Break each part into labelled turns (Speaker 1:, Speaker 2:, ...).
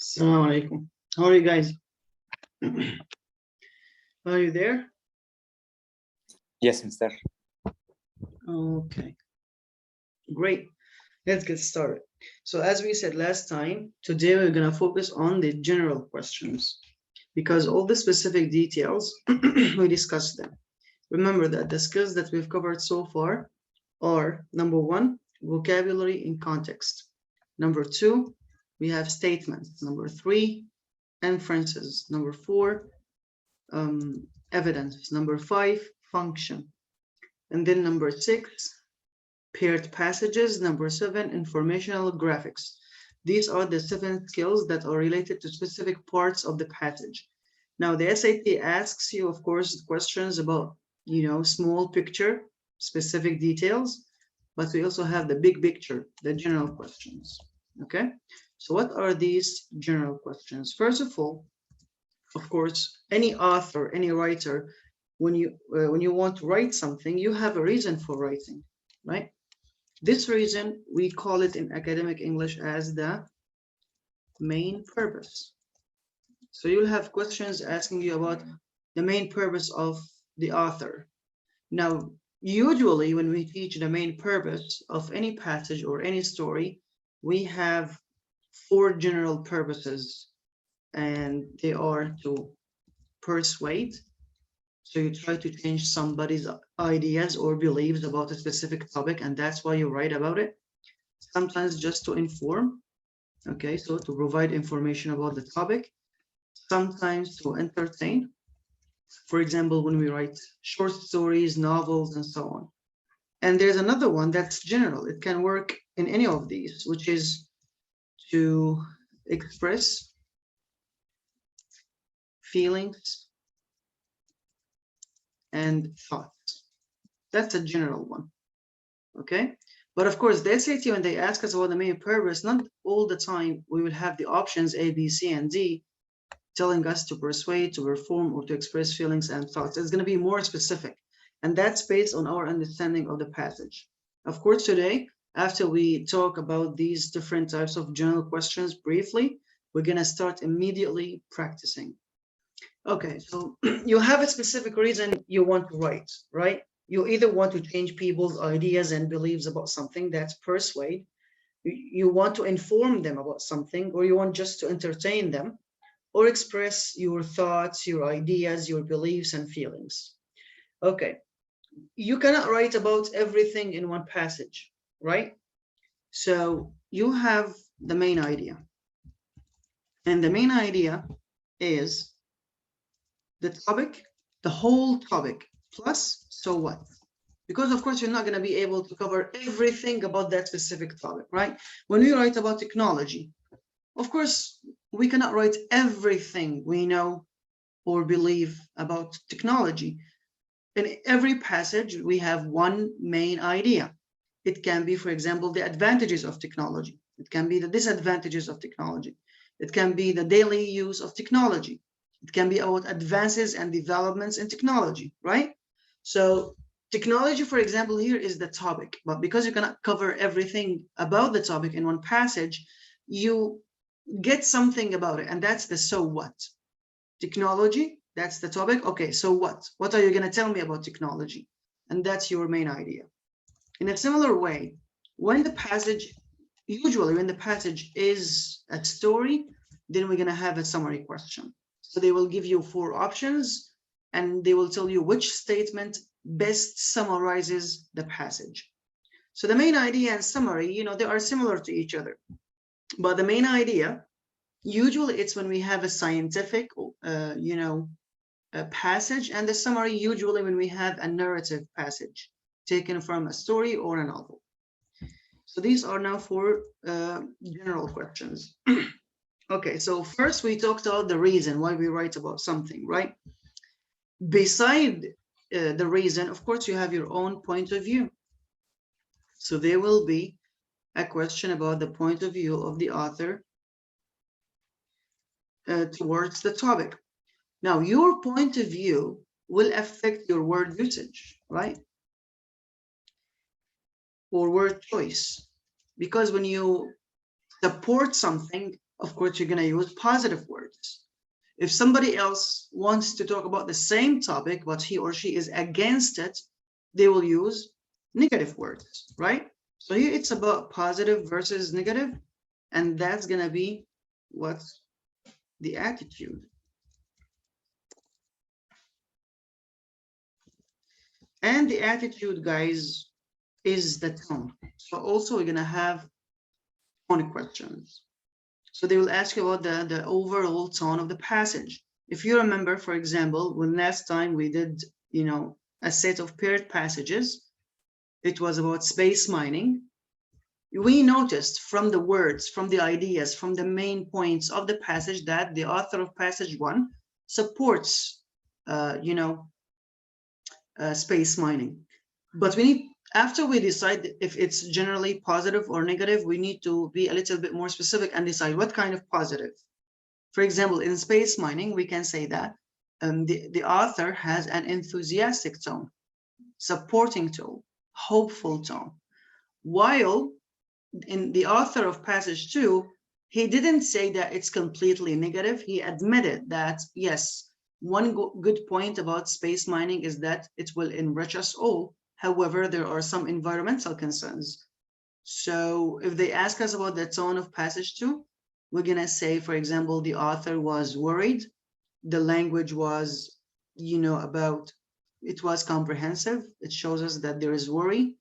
Speaker 1: Assalamu alaikum. How are you guys? Are you there?
Speaker 2: Yes, Mr.
Speaker 1: Okay, great. Let's get started. So as we said last time, today we're going to focus on the general questions because all the specific details, we discussed them. Remember that the skills that we've covered so far are, number one, vocabulary in context. Number two, we have statements. Number three, inferences. Number four, evidence. Number five, function. And then number six, paired passages. Number seven, informational graphics. These are the 7 skills that are related to specific parts of the passage. Now, the SAT asks you, of course, questions about, small picture, specific details, but we also have the big picture, the general questions. Okay, so what are these general questions? First of all, of course, any author, any writer, when you want to write something, you have a reason for writing, right? This reason, we call it in academic English as the main purpose. So you'll have questions asking you about the main purpose of the author. Now, usually when we teach the main purpose of any passage or any story, we have 4 general purposes, and they are to persuade. So you try to change somebody's ideas or beliefs about a specific topic, and that's why you write about it. Sometimes just to inform, okay, so to provide information about the topic. Sometimes to entertain. For example, when we write short stories, novels, and so on. And there's another one that's general. It can work in any of these, which is to express feelings and thoughts. That's a general one, okay? But of course, the SAT, when they ask us about the main purpose, not all the time we will have the options A, B, C, and D telling us to persuade, to perform, or to express feelings and thoughts. It's going to be more specific, and that's based on our understanding of the passage. Of course, today, after we talk about these different types of general questions briefly, we're going to start immediately practicing. Okay, so you have a specific reason you want to write, right? You either want to change people's ideas and beliefs about something, that's persuade. You want to inform them about something, or you want just to entertain them, or express your thoughts, your ideas, your beliefs and feelings. Okay, you cannot write about everything in one passage, right? So you have the main idea. And the main idea is the topic, the whole topic, plus so what? Because of course, you're not going to be able to cover everything about that specific topic, right? When we write about technology, of course, we cannot write everything we know or believe about technology. In every passage, we have one main idea. It can be, for example, the advantages of technology. It can be the disadvantages of technology. It can be the daily use of technology. It can be about advances and developments in technology, right? So technology, for example, here is the topic, but because you cannot cover everything about the topic in one passage, you get something about it, and that's the so what. Technology, that's the topic. Okay, so what? What are you going to tell me about technology? And that's your main idea. In a similar way, when the passage, usually when the passage is a story, then we're going to have a summary question. So they will give you 4 options, and they will tell you which statement best summarizes the passage. So the main idea and summary, they are similar to each other. But the main idea, usually it's when we have a scientific, a passage, and the summary usually when we have a narrative passage taken from a story or a novel. So these are now 4 general questions. Okay, so first we talked about the reason why we write about something, right? Beside the reason, of course, you have your own point of view. So there will be a question about the point of view of the author towards the topic. Now, your point of view will affect your word usage, right? Or word choice. Because when you support something, of course, you're going to use positive words. If somebody else wants to talk about the same topic, but he or she is against it, they will use negative words, right? So here it's about positive versus negative, and that's going to be what's the attitude. And the attitude, guys, is the tone. So also we're going to have tone questions. So they will ask you about the overall tone of the passage. If you remember, for example, when last time we did, a set of paired passages, it was about space mining. We noticed from the words, from the ideas, from the main points of the passage that the author of passage 1 supports, space mining. But we need, after we decide if it's generally positive or negative, we need to be a little bit more specific and decide what kind of positive. For example, in space mining, we can say that the author has an enthusiastic tone, supporting tone, hopeful tone. While in the author of passage 2, he didn't say that it's completely negative. He admitted that, yes, one good point about space mining is that it will enrich us all. However, there are some environmental concerns. So if they ask us about the tone of passage 2, we're going to say, for example, the author was worried. The language was, it was comprehensive. It shows us that there is worry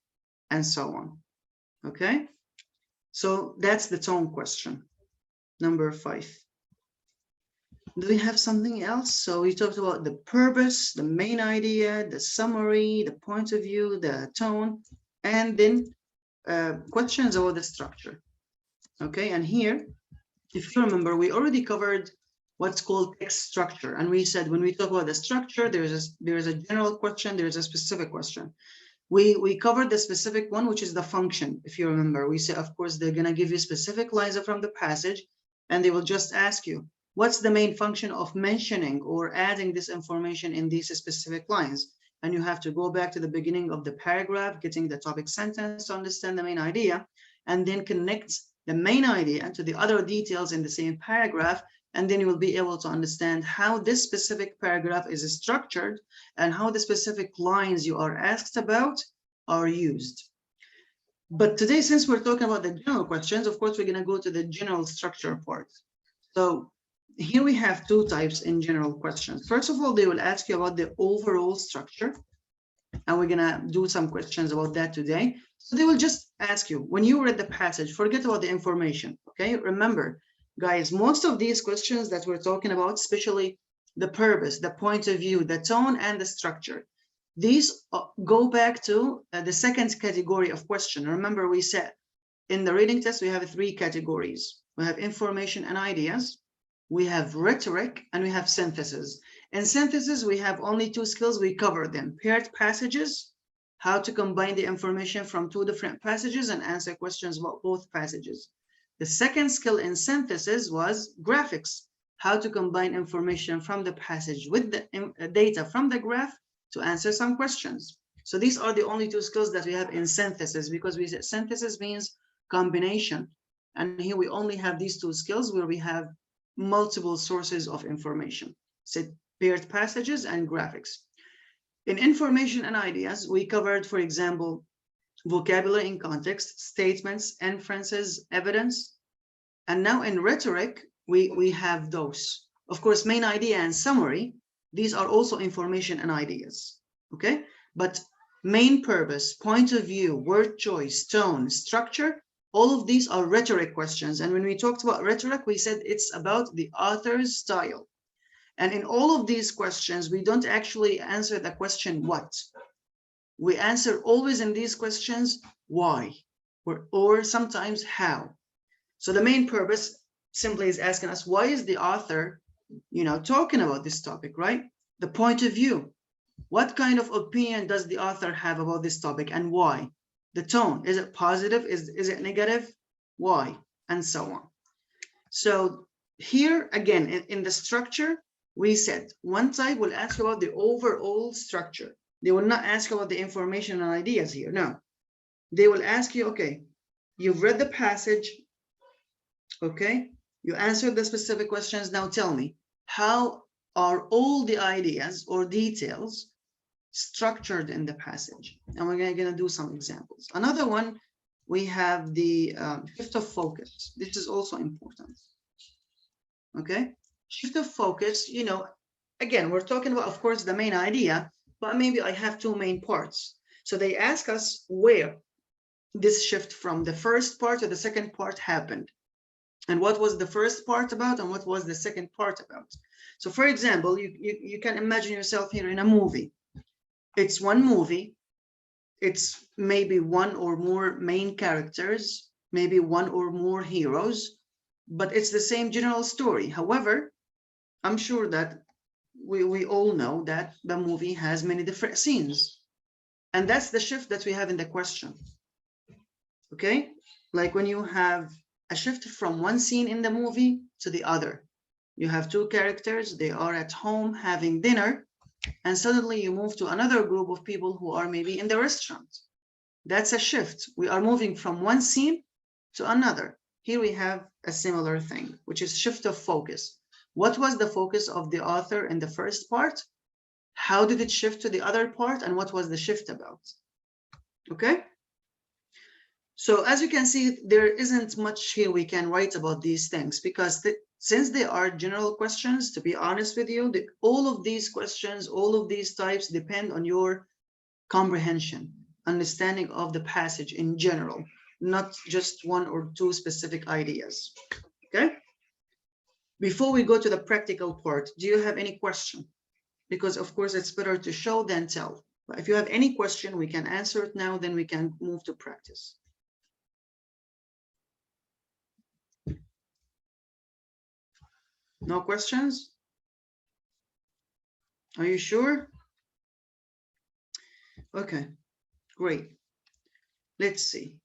Speaker 1: and so on. Okay. So that's the tone question. Number 5. Do we have something else? So we talked about the purpose, the main idea, the summary, the point of view, the tone, and then questions about the structure. Okay, and here, if you remember, we already covered what's called text structure. And we said when we talk about the structure, there's a general question, there's a specific question. We covered the specific one, which is the function. If you remember, we said, of course, they're going to give you specific lines from the passage, and they will just ask you, what's the main function of mentioning or adding this information in these specific lines? And you have to go back to the beginning of the paragraph, getting the topic sentence to understand the main idea, and then connect the main idea to the other details in the same paragraph. And then you will be able to understand how this specific paragraph is structured and how the specific lines you are asked about are used. But today, since we're talking about the general questions, of course, we're going to go to the general structure part. So here we have 2 types in general questions. First of all, they will ask you about the overall structure. And we're going to do some questions about that today. So they will just ask you, when you read the passage, forget about the information. Okay, remember, guys, most of these questions that we're talking about, especially the purpose, the point of view, the tone, and the structure, these go back to the second category of question. Remember, we said in the reading test, we have 3 categories. We have information and ideas, we have rhetoric, and we have synthesis. In synthesis, we have only 2 skills. We cover them: paired passages, how to combine the information from 2 different passages and answer questions about both passages. The second skill in synthesis was graphics, how to combine information from the passage with the data from the graph to answer some questions. So these are the only 2 skills that we have in synthesis, because we said synthesis means combination. And here we only have these 2 skills where we have multiple sources of information, so paired passages and graphics. In information and ideas, we covered, for example, vocabulary in context, statements, inferences, evidence. And now in rhetoric, we have those. Of course, main idea and summary, these are also information and ideas, okay? But main purpose, point of view, word choice, tone, structure, all of these are rhetoric questions. And when we talked about rhetoric, we said it's about the author's style. And in all of these questions, we don't actually answer the question what. We answer always in these questions why, or sometimes how. So the main purpose simply is asking us, why is the author, talking about this topic, right? The point of view. What kind of opinion does the author have about this topic and why? The tone, is it positive? Is it negative? Why? And so on. So here again, in the structure, we said one type will ask about the overall structure. They will not ask about the information and ideas here. No, they will ask you, okay, you've read the passage. Okay, You answered the specific questions. Now tell me, how are all the ideas or details structured in the passage? And we're going to do some examples. Another one, we have the shift of focus. This is also important. Okay, shift of focus, you know, again, we're talking about, of course, the main idea, but maybe I have two main parts. So they ask us where this shift from the first part to the second part happened, and what was the first part about and what was the second part about. So for example, you can imagine yourself here in a movie. It's one movie. It's maybe one or more main characters, maybe one or more heroes, but it's the same general story. However, I'm sure that we all know that the movie has many different scenes. And that's the shift that we have in the question. Okay, like when you have a shift from one scene in the movie to the other. You have two characters, they are at home having dinner, and suddenly you move to another group of people who are maybe in the restaurant. That's a shift. We are moving from one scene to another. Here we have a similar thing, which is shift of focus. What was the focus of the author in the first part? How did it shift to the other part? And what was the shift about? Okay. So as you can see, there isn't much here we can write about these things, because since they are general questions, to be honest with you, all of these questions, all of these types depend on your comprehension, understanding of the passage in general, not just one or two specific ideas. Okay. Before we go to the practical part, do you have any question? Because of course it's better to show than tell. But if you have any question, we can answer it now, then we can move to practice. No questions? Are you sure? Okay, great. Let's see.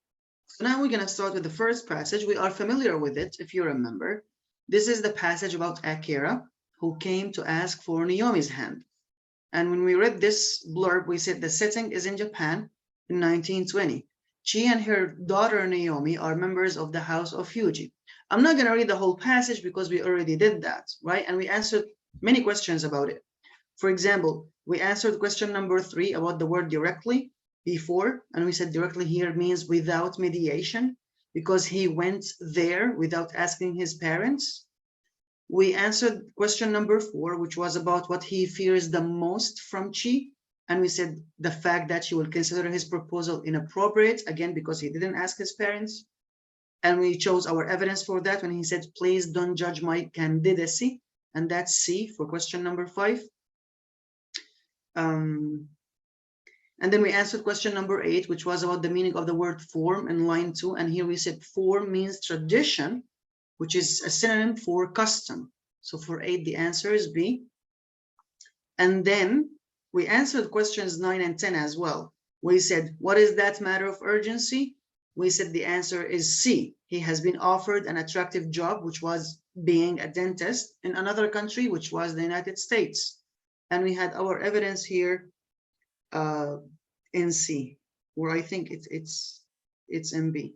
Speaker 1: So now we're going to start with the first passage. We are familiar with it, if you remember. This is the passage about Akira, who came to ask for Naomi's hand. And when we read this blurb, we said the setting is in Japan in 1920. She and her daughter Naomi are members of the House of Fuji. I'm not going to read the whole passage because we already did that, right? And we answered many questions about it. For example, we answered question number 3 about the word directly before, and we said directly here means without mediation, because he went there without asking his parents. We answered question number 4, which was about what he fears the most from Chi. And we said the fact that she will consider his proposal inappropriate, again, because he didn't ask his parents. And we chose our evidence for that when he said, please don't judge my candidacy. And that's C for question number 5. And then we answered question number 8, which was about the meaning of the word form in line 2. And here we said form means tradition, which is a synonym for custom. So for 8, the answer is B. And then we answered questions 9 and 10 as well. We said, what is that matter of urgency? We said the answer is C. He has been offered an attractive job, which was being a dentist in another country, which was the United States. And we had our evidence here in C, where I think it's in B.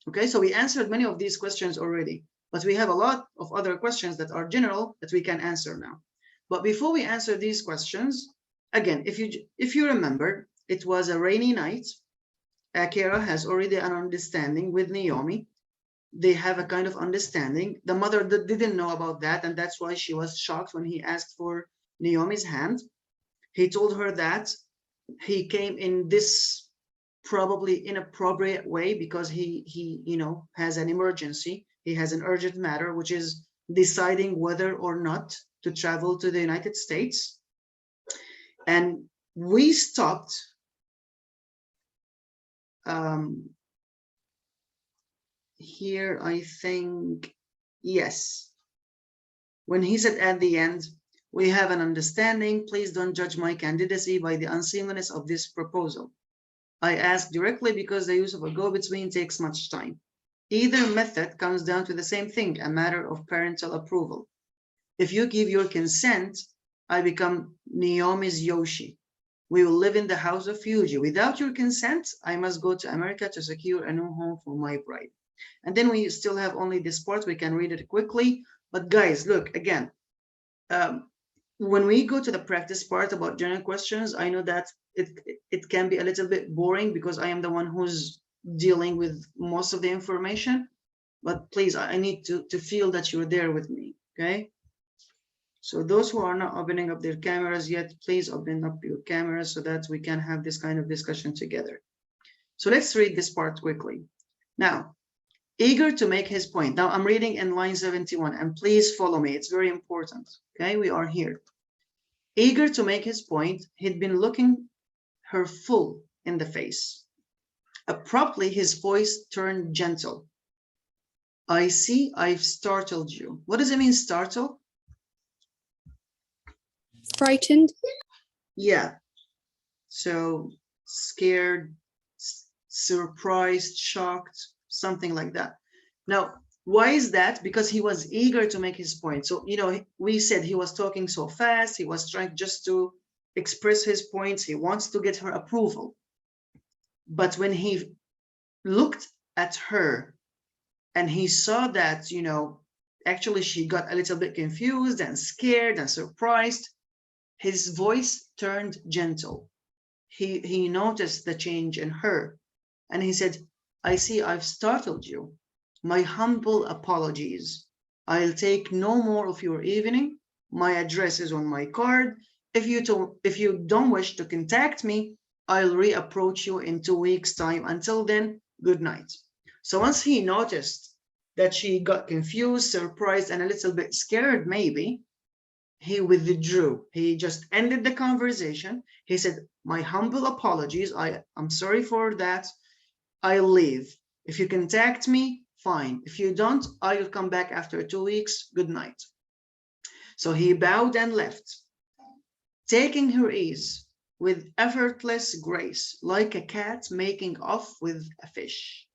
Speaker 1: Okay, so we answered many of these questions already, but we have a lot of other questions that are general that we can answer now. But before we answer these questions, again, if you remember, it was a rainy night. Akira has already an understanding with Naomi. They have a kind of understanding. The mother didn't know about that, and that's why she was shocked when he asked for Naomi's hand. He told her that he came in this probably inappropriate way because he you know, has an emergency. He has an urgent matter, which is deciding whether or not to travel to the United States. And we stopped here, I think, yes. When he said at the end, we have an understanding, please don't judge my candidacy by the unseemliness of this proposal. I ask directly because the use of a go-between takes much time. Either method comes down to the same thing, a matter of parental approval. If you give your consent, I become Naomi's Yoshi. We will live in the House of Fuji. Without your consent, I must go to America to secure a new home for my bride. And then we still have only this part. We can read it quickly. But guys, look, again, when we go to the practice part about general questions, I know that it can be a little bit boring because I am the one who's dealing with most of the information. But please, I need to feel that you're there with me, okay? So those who are not opening up their cameras yet, please open up your cameras so that we can have this kind of discussion together. So let's read this part quickly. Now, eager to make his point. Now I'm reading in line 71, and please follow me. It's very important, okay? We are here. Eager to make his point, he'd been looking her full in the face. Abruptly, his voice turned gentle. I see I've startled you. What does it mean, startle?
Speaker 3: Frightened.
Speaker 1: Yeah. So scared, surprised, shocked, something like that. Now, why is that? Because he was eager to make his point. So, you know, we said he was talking so fast. He was trying just to express his points. He wants to get her approval. But when he looked at her and he saw that, you know, actually she got a little bit confused and scared and surprised, his voice turned gentle. He noticed the change in her, and he said, I see I've startled you. My humble apologies. I'll take no more of your evening. My address is on my card. If you don't wish to contact me, I'll reapproach you in 2 weeks' time. Until then, good night. So once he noticed that she got confused, surprised, and a little bit scared, maybe, he withdrew. He just ended the conversation. He said, my humble apologies. I'm sorry for that. I'll leave. If you contact me, fine. If you don't, I'll come back after 2 weeks. Good night. So he bowed and left, taking her ease with effortless grace, like a cat making off with a fish.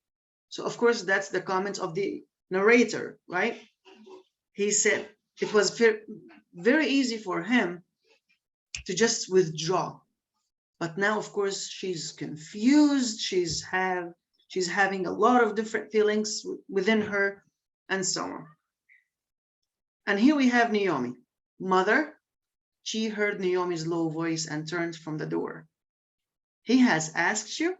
Speaker 1: So of course, that's the comment of the narrator, right? He said it was very easy for him to just withdraw. But now, of course, she's confused. She's having a lot of different feelings within her, and so on. And here we have Naomi. Mother, she heard Naomi's low voice and turned from the door. He has asked you?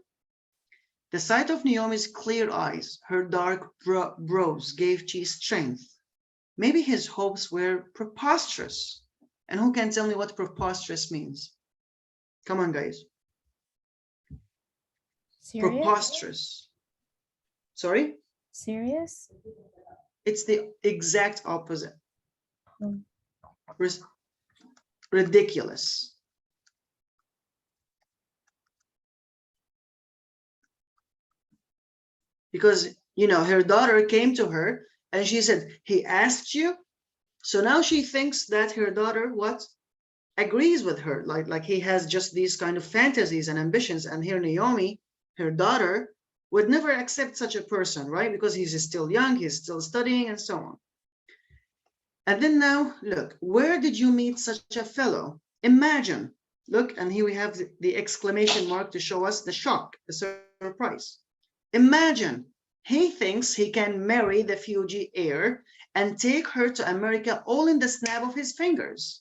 Speaker 1: The sight of Naomi's clear eyes, her dark brows gave Chi strength. Maybe his hopes were preposterous. And who can tell me what preposterous means? Come on, guys.
Speaker 3: Serious?
Speaker 1: Preposterous. Sorry?
Speaker 3: Serious?
Speaker 1: It's the exact opposite.
Speaker 3: Hmm.
Speaker 1: Ridiculous. Because, you know, her daughter came to her and she said, he asked you? So now she thinks that her daughter, what? Agrees with her, like he has just these kind of fantasies and ambitions. And here Naomi, her daughter, would never accept such a person, right? Because he's still young, he's still studying, and so on. And then now, look, where did you meet such a fellow? Imagine, look, and here we have the exclamation mark to show us the shock, the surprise. Imagine, he thinks he can marry the Fuji heir and take her to America all in the snap of his fingers.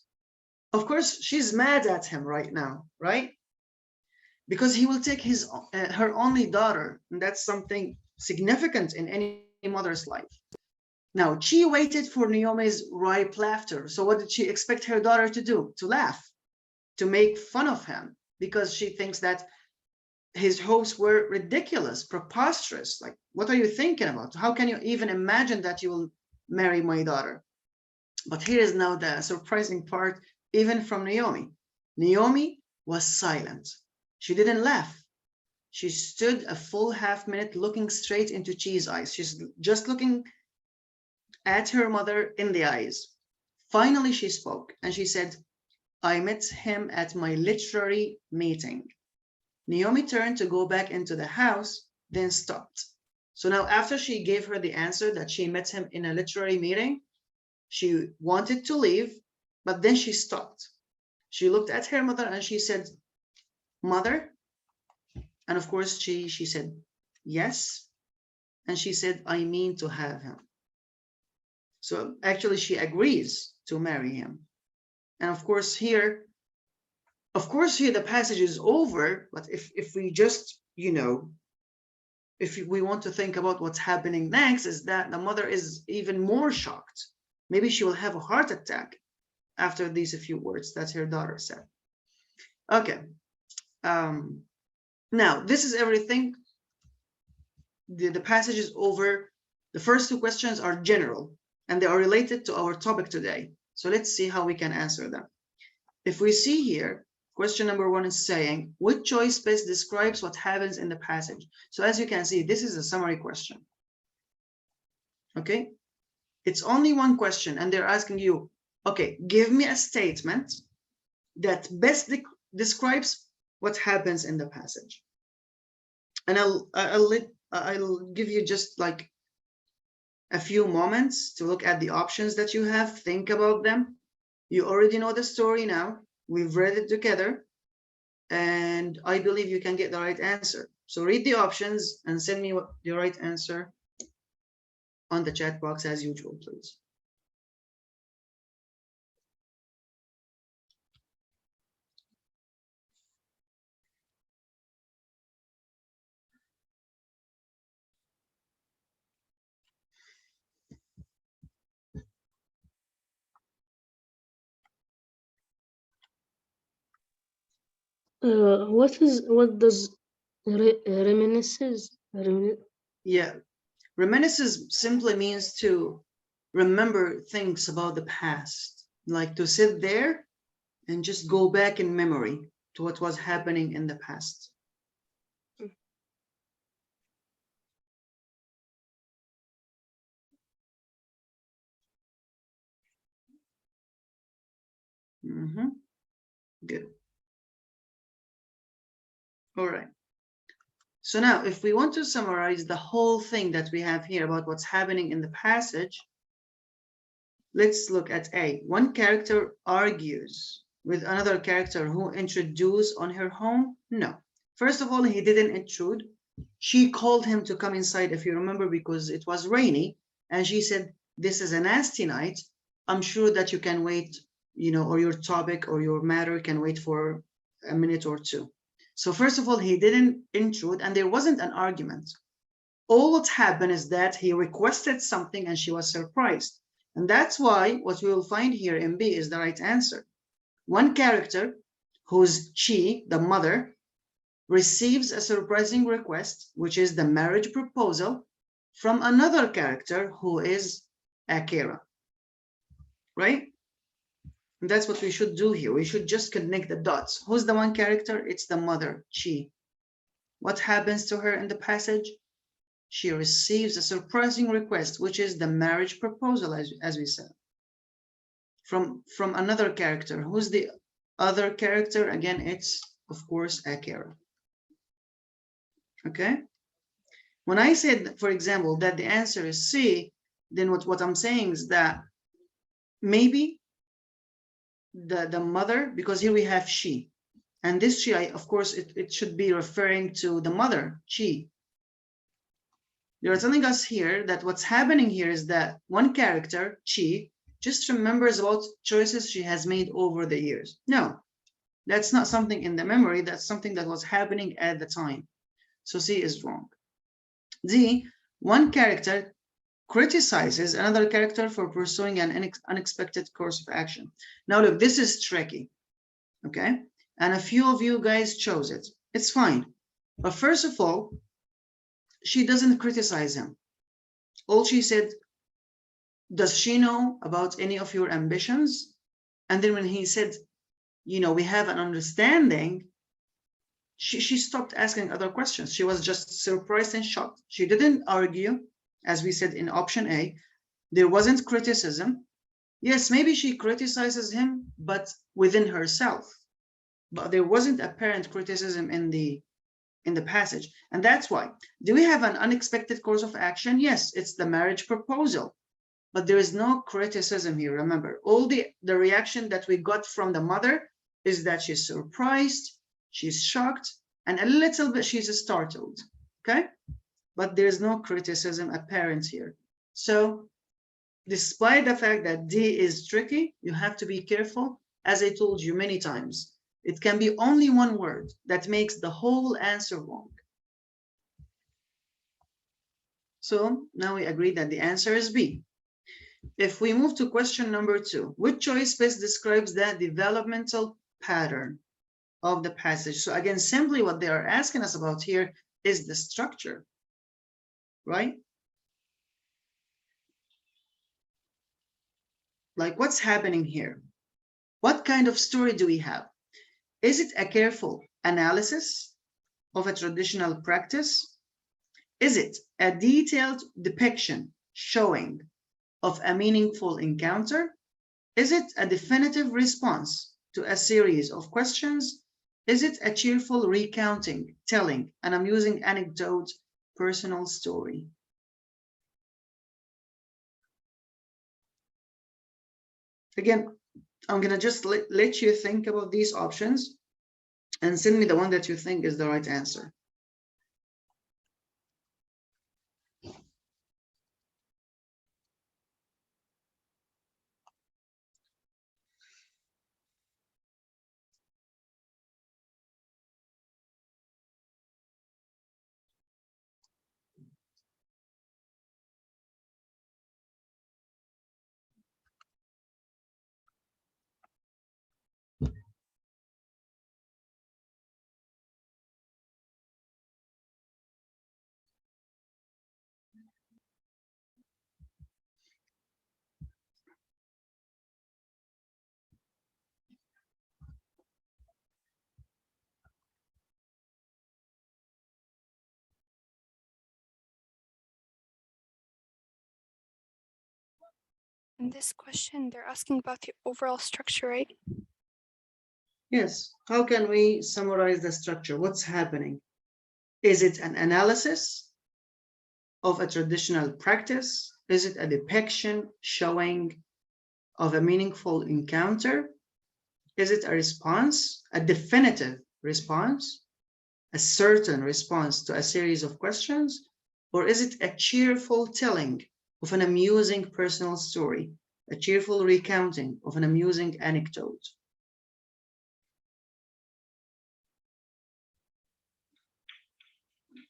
Speaker 1: Of course, she's mad at him right now, right? Because he will take her only daughter, and that's something significant in any mother's life. Now, she waited for Naomi's ripe laughter. So what did she expect her daughter to do? To laugh, to make fun of him, because she thinks that his hopes were ridiculous, preposterous. Like, what are you thinking about? How can you even imagine that you will marry my daughter? But here is now the surprising part, even from Naomi. Naomi was silent. She didn't laugh. She stood a full half minute looking straight into Chi's eyes. She's just looking at her mother in the eyes. Finally, she spoke and she said, I met him at my literary meeting. Naomi turned to go back into the house, then stopped. So now after she gave her the answer that she met him in a literary meeting, she wanted to leave, but then she stopped. She looked at her mother and she said, Mother? And of course, she said, yes. and she said, I mean to have him. So actually she agrees to marry him. And of course here the passage is over, but if we just, you know, if we want to think about what's happening next, is that the mother is even more shocked. Maybe she will have a heart attack after these few words that her daughter said. Okay. Now, this is everything. The passage is over. The first two questions are general, and they are related to our topic today. So let's see how we can answer them. If we see here, question number 1 is saying, which choice best describes what happens in the passage? So as you can see, this is a summary question. Okay? It's only one question, and they're asking you, okay, give me a statement that best describes what happens in the passage. And I'll give you just like a few moments to look at the options that you have, think about them. You already know the story now. We've read it together, and I believe you can get the right answer. So read the options and send me the right answer on the chat box as usual, please.
Speaker 4: What does reminisces?
Speaker 1: Yeah, reminiscence simply means to remember things about the past, like to sit there and just go back in memory to what was happening in the past. Good. All right. So now, if we want to summarize the whole thing that we have here about what's happening in the passage, let's look at A. One character argues with another character who intrudes on her home. No. First of all, he didn't intrude. She called him to come inside, if you remember, because it was rainy. And she said, this is a nasty night. I'm sure that you can wait, you know, or your topic or your matter can wait for a minute or two. So first of all, he didn't intrude, and there wasn't an argument. All what happened is that he requested something and she was surprised. And that's why what we will find here in B is the right answer. One character, who's she, the mother, receives a surprising request, which is the marriage proposal, from another character who is Akira. Right? And that's what we should do here. We should just connect the dots. Who's the one character? It's the mother, she. What happens to her in the passage? She receives a surprising request, which is the marriage proposal, as we said, from another character. Who's the other character? Again, it's, of course, Akira. Okay? When I said, for example, that the answer is C, then what I'm saying is that maybe the mother, because here we have she, and this she, of course, it should be referring to the mother, she. They're telling us here that what's happening here is that one character, she, just remembers about choices she has made over the years. No, that's not something in the memory. That's something that was happening at the time. So C is wrong. D, one character criticizes another character for pursuing an unexpected course of action. Now look, this is tricky, okay? And a few of you guys chose it. It's fine. But first of all, she doesn't criticize him. All she said, does she know about any of your ambitions? And then when he said, you know, we have an understanding, she stopped asking other questions. She was just surprised and shocked. She didn't argue, as we said in option A. There wasn't criticism. Yes, maybe she criticizes him, but within herself. But there wasn't apparent criticism in the passage. And that's why. Do we have an unexpected course of action? Yes, it's the marriage proposal. But there is no criticism here. Remember, all the reaction that we got from the mother is that she's surprised, she's shocked, and a little bit she's startled. Okay? but there's no criticism apparent here. So despite the fact that D is tricky, you have to be careful. As I told you many times, it can be only one word that makes the whole answer wrong. So now we agree that the answer is B. If we move to question number 2, which choice best describes the developmental pattern of the passage? So again, simply what they are asking us about here is the structure, right? Like, what's happening here? What kind of story do we have? Is it a careful analysis of a traditional practice? Is it a detailed depiction showing of a meaningful encounter? Is it a definitive response to a series of questions? Is it a cheerful recounting, telling an amusing anecdote, personal story? Again, I'm gonna just let you think about these options and send me the one that you think is the right answer.
Speaker 3: In this question, they're asking about the overall structure, right?
Speaker 1: Yes, how can we summarize the structure? What's happening? Is it an analysis of a traditional practice? Is it a depiction showing of a meaningful encounter? Is it a response, a definitive response, a certain response to a series of questions? Or is it a cheerful telling of an amusing personal story, a cheerful recounting of an amusing anecdote?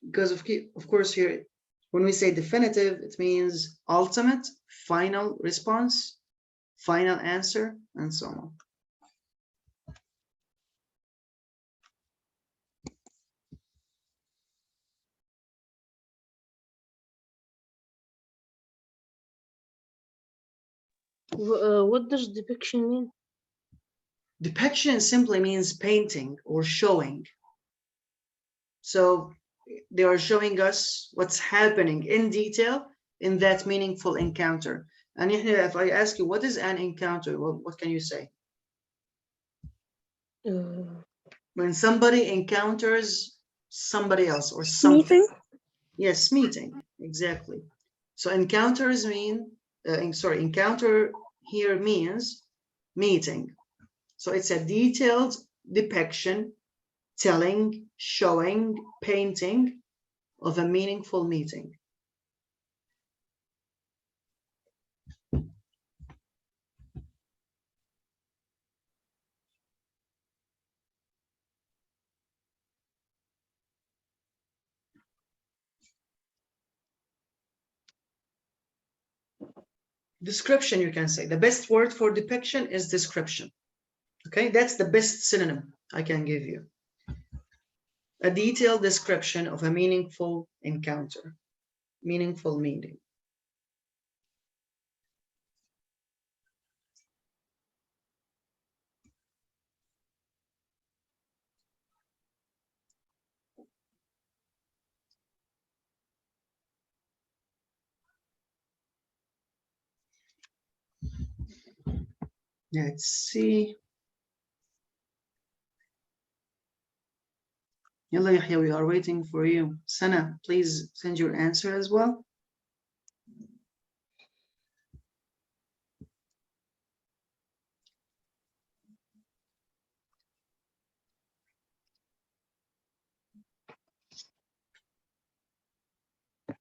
Speaker 1: Because of course here, when we say definitive, it means ultimate, final response, final answer, and so on.
Speaker 4: What does depiction mean?
Speaker 1: Depiction simply means painting or showing. So they are showing us what's happening in detail in that meaningful encounter. And if I ask you, what is an encounter? What can you say? When somebody encounters somebody else or something.
Speaker 3: Meeting?
Speaker 1: Yes, meeting, exactly. So encounters mean, encounter here means meeting. So it's a detailed depiction, telling, showing, painting of a meaningful meeting. Description, you can say. The best word for depiction is description. Okay, that's the best synonym I can give you. A detailed description of a meaningful encounter, meaningful meeting. Let's see. Yalla Yahya, we are waiting for you. Sana, please send your answer as well.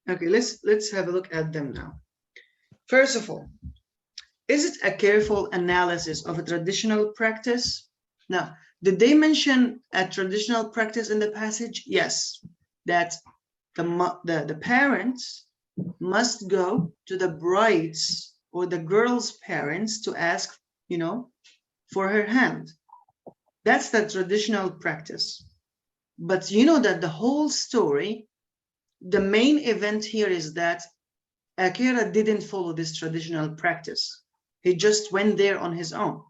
Speaker 1: Okay, let's have a look at them now. First of all, is it a careful analysis of a traditional practice? Now, did they mention a traditional practice in the passage? Yes, that the parents must go to the bride's or the girl's parents to ask, you know, for her hand. That's the traditional practice. But you know that the whole story, the main event here is that Akira didn't follow this traditional practice. He just went there on his own.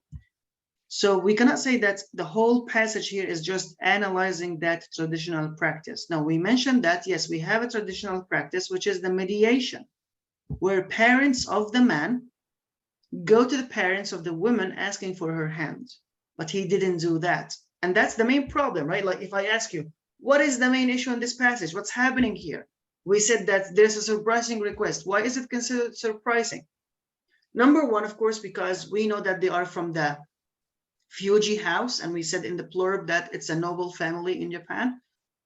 Speaker 1: So we cannot say that the whole passage here is just analyzing that traditional practice. Now, we mentioned that, yes, we have a traditional practice, which is the mediation, where parents of the man go to the parents of the woman asking for her hand. But he didn't do that. And that's the main problem, right? Like if I ask you, what is the main issue in this passage? What's happening here? We said that there's a surprising request. Why is it considered surprising? Number one, of course, because we know that they are from the Fuji house, and we said in the blurb that it's a noble family in Japan.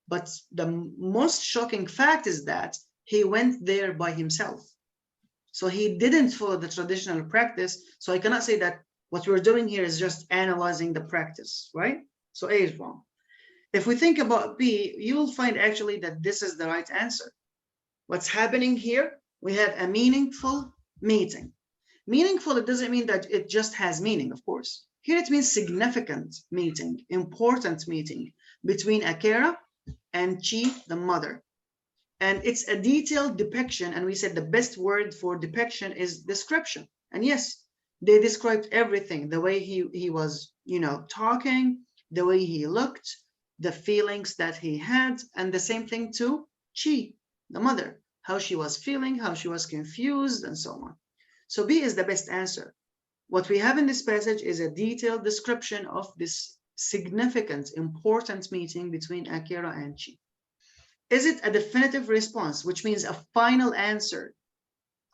Speaker 1: But the most shocking fact is that he went there by himself. So he didn't follow the traditional practice. So I cannot say that what we're doing here is just analyzing the practice, right? So A is wrong. If we think about B, you will find actually that this is the right answer. What's happening here? We have a meaningful meeting. Meaningful, it doesn't mean that it just has meaning, of course. Here it means significant meeting, important meeting between Akira and Chi, the mother. And it's a detailed depiction. And we said the best word for depiction is description. And yes, they described everything, the way he was, you know, talking, the way he looked, the feelings that he had, and the same thing to Chi, the mother, how she was feeling, how she was confused, and so on. So B is the best answer. What we have in this passage is a detailed description of this significant, important meeting between Akira and Chi. Is it a definitive response, which means a final answer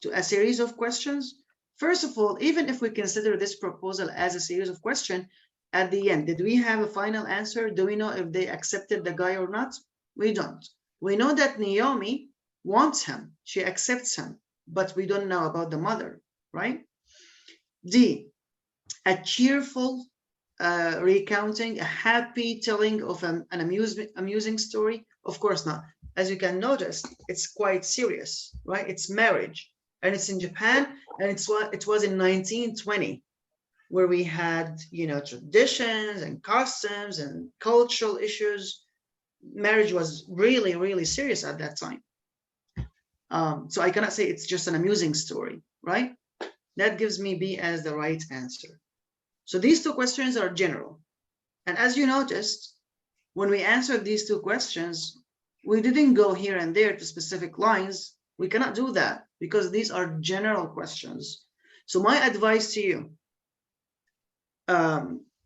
Speaker 1: to a series of questions? First of all, even if we consider this proposal as a series of questions, at the end, did we have a final answer? Do we know if they accepted the guy or not? We don't. We know that Naomi wants him. She accepts him, but we don't know about the mother, right? D, a cheerful recounting, a happy telling of an amusing story? Of course not. As you can notice, it's quite serious, right? It's marriage, and it's in Japan, and it was in 1920, where we had, you know, traditions and customs and cultural issues. Marriage was really, really serious at that time. So I cannot say it's just an amusing story, right? That gives me B as the right answer. So these two questions are general. And as you noticed, when we answered these two questions, we didn't go here and there to specific lines. We cannot do that because these are general questions. So my advice to you,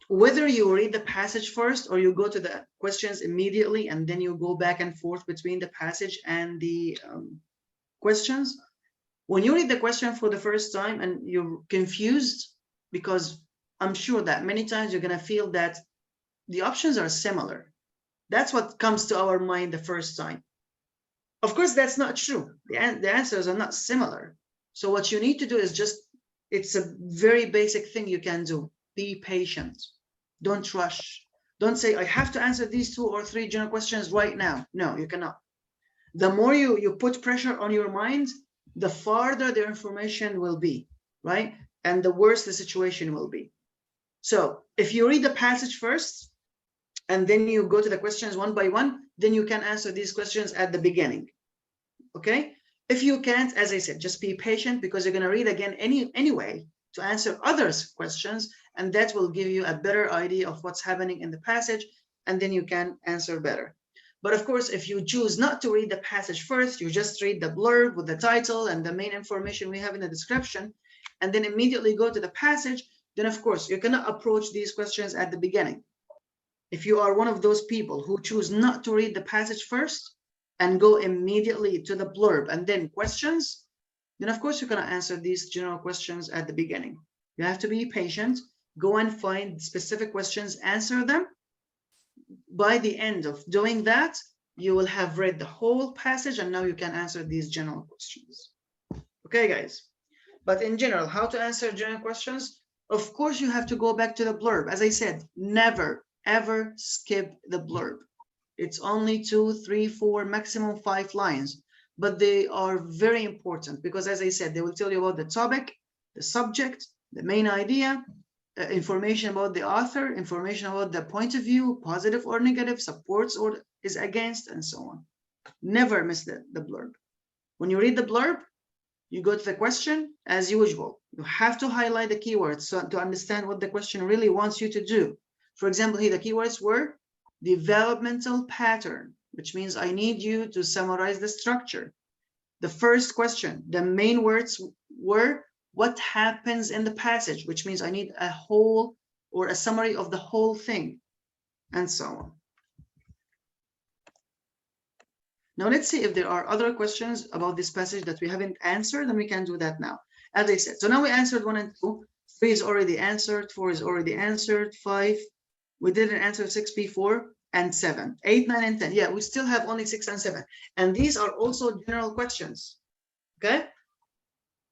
Speaker 1: whether you read the passage first or you go to the questions immediately and then you go back and forth between the passage and the questions, when you read the question for the first time and you're confused, because I'm sure that many times you're going to feel that the options are similar. That's what comes to our mind the first time. Of course, that's not true. The answers are not similar. So what you need to do is just, it's a very basic thing you can do. Be patient. Don't rush. Don't say, I have to answer these 2 or 3 general questions right now. No, you cannot. The more you put pressure on your mind, the farther the information will be, right? And the worse the situation will be. So if you read the passage first, and then you go to the questions one by one, then you can answer these questions at the beginning, okay? If you can't, as I said, just be patient because you're gonna read again anyway to answer others' questions, and that will give you a better idea of what's happening in the passage, and then you can answer better. But of course, if you choose not to read the passage first, you just read the blurb with the title and the main information we have in the description, and then immediately go to the passage, then of course, you cannot approach these questions at the beginning. If you are one of those people who choose not to read the passage first and go immediately to the blurb and then questions, then of course you're going to answer these general questions at the beginning. You have to be patient, go and find specific questions, answer them. By the end of doing that, you will have read the whole passage and now you can answer these general questions. Okay, guys. But in general, how to answer general questions? Of course, you have to go back to the blurb. As I said, never, ever skip the blurb. It's only 2, 3, 4, maximum 5 lines, but they are very important because, as I said, they will tell you about the topic, the subject, the main idea, information about the author, information about the point of view, positive or negative, supports or is against, and so on. Never miss the blurb. When you read the blurb, you go to the question as usual. You have to highlight the keywords so to understand what the question really wants you to do. For example, here the keywords were developmental pattern, which means I need you to summarize the structure. The first question, the main words were what happens in the passage, which means I need a whole or a summary of the whole thing, and so on. Now let's see if there are other questions about this passage that we haven't answered, and we can do that now. As I said, so now we answered 1 and 2. 3 is already answered, 4 is already answered, 5, we didn't answer 6, B4, and 7. 8, 9, and 10. Yeah, we still have only 6 and 7. And these are also general questions. Okay?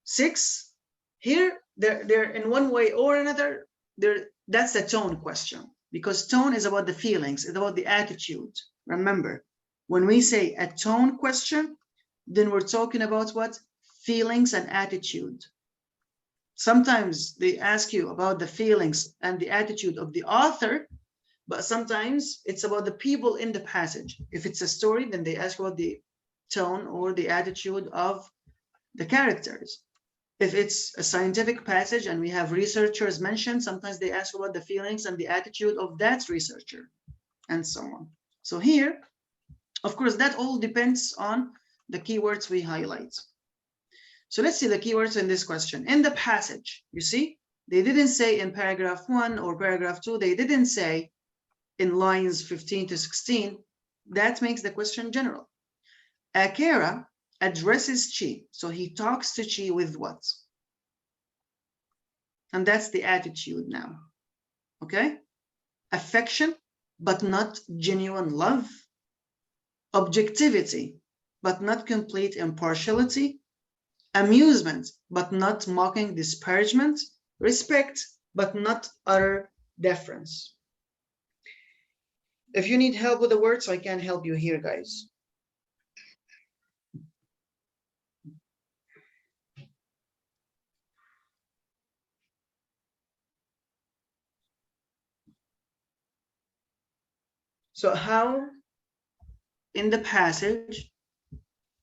Speaker 1: 6, here, they're in one way or another, that's a tone question, because tone is about the feelings, it's about the attitude. Remember, when we say a tone question, then we're talking about what? Feelings and attitude. Sometimes they ask you about the feelings and the attitude of the author, but sometimes it's about the people in the passage. If it's a story, then they ask about the tone or the attitude of the characters. If it's a scientific passage and we have researchers mentioned, sometimes they ask about the feelings and the attitude of that researcher, and so on. So here, of course, that all depends on the keywords we highlight. So let's see the keywords in this question. In the passage, you see, they didn't say in paragraph 1 or paragraph 2, they didn't say in lines 15 to 16. That makes the question general. Akira addresses Chi. So he talks to Chi with what? And that's the attitude now. Okay? Affection, but not genuine love. Objectivity, but not complete impartiality. Amusement, but not mocking disparagement. Respect, but not utter deference. If you need help with the words, I can help you here, guys. So how in the passage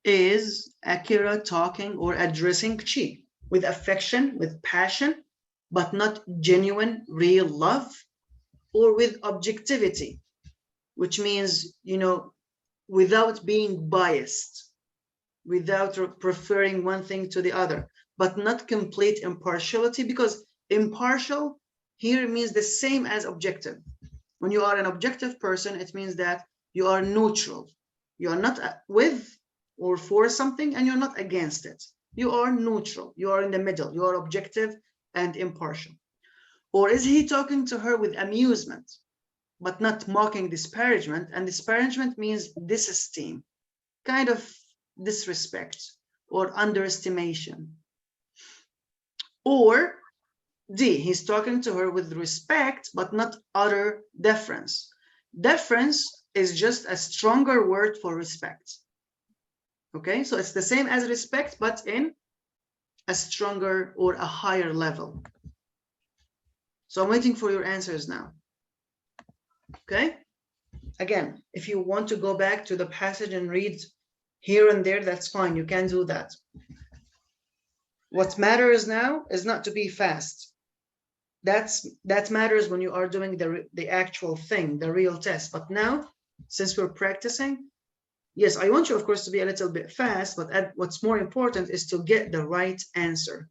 Speaker 1: is Akira talking or addressing Chi? With affection, with passion, but not genuine, real love, or with objectivity, which means, you know, without being biased, without preferring one thing to the other, but not complete impartiality, because impartial here means the same as objective. When you are an objective person, it means that you are neutral. You are not with or for something, and you're not against it. You are neutral. You are in the middle. You are objective and impartial. Or is he talking to her with amusement, but not mocking disparagement? And disparagement means disesteem, kind of disrespect or underestimation. Or D, he's talking to her with respect, but not utter deference. Deference is just a stronger word for respect. Okay, so it's the same as respect, but in a stronger or a higher level. So I'm waiting for your answers now. Okay, again, if you want to go back to the passage and read here and there, that's fine, you can do that. What matters now is not to be fast. That matters when you are doing the actual thing, the real test. But now, since we're practicing, yes, I want you, of course, to be a little bit fast, but what's more important is to get the right answer.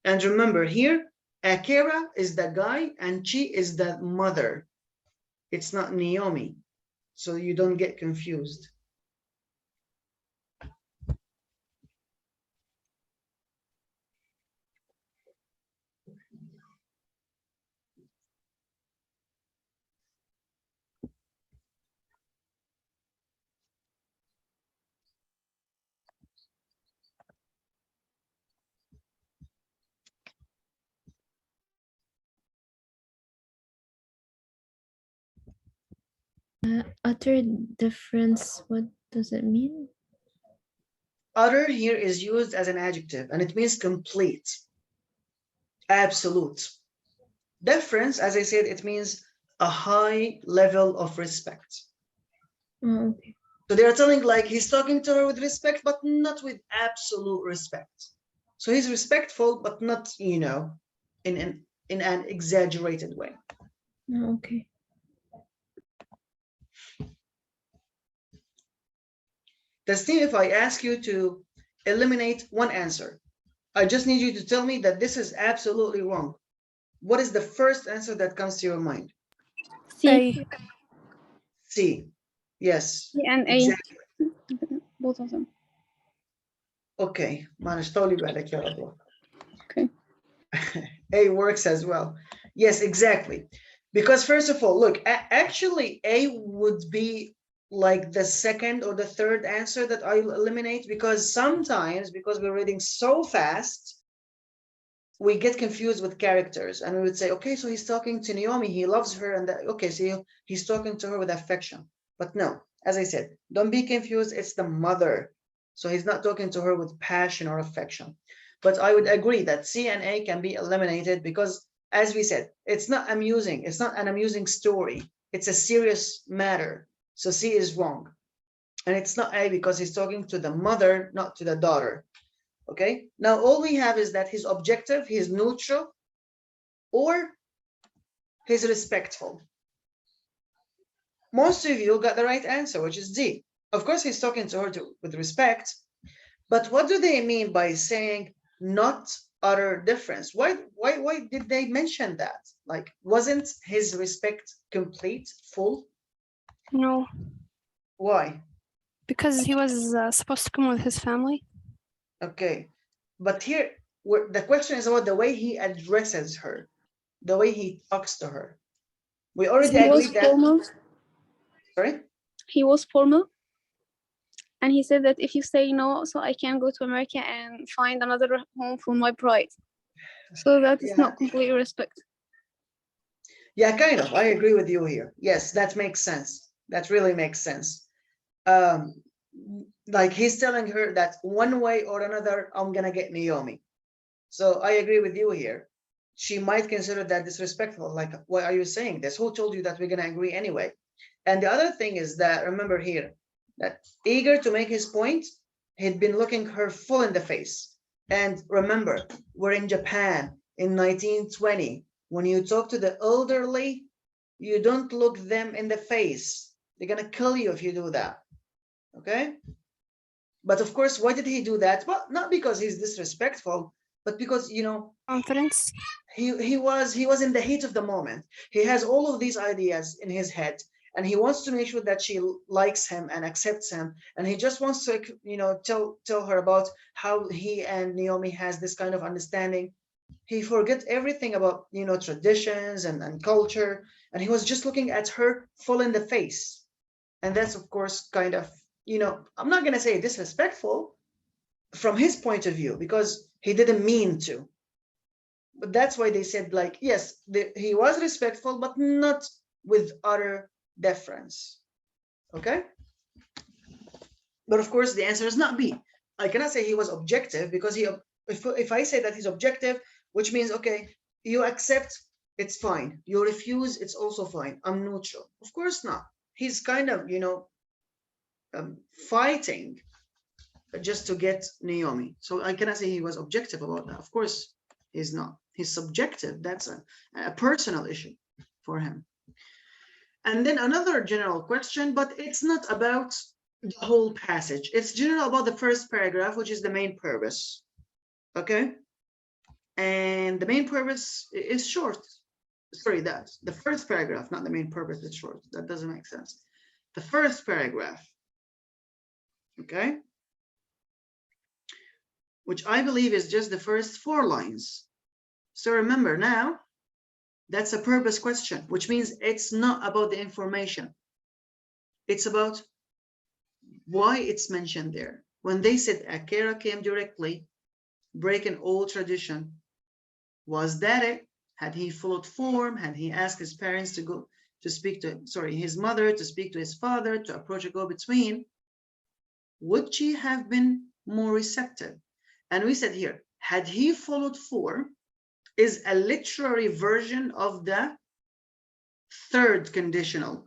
Speaker 1: And remember here, Akira is the guy and Chi is the mother. It's not Naomi, so you don't get confused.
Speaker 5: Utter difference, what does it mean?
Speaker 1: Utter here is used as an adjective and it means complete, absolute. Deference, as I said, it means a high level of respect.
Speaker 5: Oh, okay.
Speaker 1: So they are telling like he's talking to her with respect, but not with absolute respect. So he's respectful, but not, you know, in an exaggerated way.
Speaker 5: Oh, okay.
Speaker 1: Tasneem, if I ask you to eliminate one answer, I just need you to tell me that this is absolutely wrong. What is the first answer that comes to your mind?
Speaker 6: C.
Speaker 1: C. Yes.
Speaker 6: C and A.
Speaker 1: Exactly.
Speaker 6: Both of them.
Speaker 1: Okay. معلش طولي بالك يا رضوى.
Speaker 6: Okay.
Speaker 1: A works as well. Yes, exactly. Because first of all, look, actually A would be like the second or the third answer that I'll eliminate, because sometimes, because we're reading so fast, we get confused with characters and we would say, okay, so he's talking to Naomi, he loves her, and that, okay, so he's talking to her with affection. But no, as I said, don't be confused, it's the mother. So he's not talking to her with passion or affection. But I would agree that C and A can be eliminated because, as we said, it's not amusing. It's not an amusing story. It's a serious matter. So C is wrong. And it's not A because he's talking to the mother, not to the daughter. Okay, now all we have is that he's objective, he's neutral, or he's respectful. Most of you got the right answer, which is D. Of course, he's talking to her with respect, but what do they mean by saying not utter difference? Why did they mention that? Like, wasn't his respect complete, full?
Speaker 3: No, Why? Because he was supposed to come with his family.
Speaker 1: Okay, but here the question is about the way he addresses her, the way he talks to her. We already agreed that.
Speaker 6: Formal.
Speaker 1: Sorry?
Speaker 6: He was formal. And he said that if you say no, so I can go to America and find another home for my bride. So that is not complete respect.
Speaker 1: Yeah, kind of. I agree with you here. Yes, that makes sense. That really makes sense. Like he's telling her that one way or another, I'm gonna get Naomi. So I agree with you here. She might consider that disrespectful. Like, why are you saying this? Who told you that we're gonna agree anyway? And the other thing is that, remember here, that eager to make his point, he'd been looking her full in the face. And remember, we're in Japan in 1920. When you talk to the elderly, you don't look them in the face. They're gonna kill you if you do that. Okay? But of course, why did he do that? Well, not because he's disrespectful, but because, you know,
Speaker 3: confidence.
Speaker 1: He was in the heat of the moment. He has all of these ideas in his head, and he wants to make sure that she likes him and accepts him. And he just wants to, you know, tell her about how he and Naomi has this kind of understanding. He forget everything about, you know, traditions and culture, and he was just looking at her full in the face. And that's, of course, kind of, you know, I'm not gonna say disrespectful from his point of view, because he didn't mean to. But that's why they said, like, yes, he was respectful, but not with utter deference. Okay? But of course, the answer is not B. I cannot say he was objective, because if I say that he's objective, which means, okay, you accept, it's fine. You refuse, it's also fine. I'm neutral. Of course not. He's kind of, you know, fighting just to get Naomi. So I cannot say he was objective about that. Of course, he's not. He's subjective. That's a personal issue for him. And then another general question, but it's not about the whole passage. It's general about the first paragraph, which is the main purpose. Okay? And the main purpose is short. Sorry, that's the first paragraph, not the main purpose is short. That doesn't make sense. The first paragraph. Okay? Which I believe is just the first 4 lines. So remember now, that's a purpose question, which means it's not about the information. It's about why it's mentioned there. When they said Akira came directly, breaking all tradition, was that it? Had he followed form? Had he asked his parents to go to speak to, sorry, his mother to speak to his father, to approach a go-between, would she have been more receptive? And we said here, had he followed for is a literary version of the third conditional,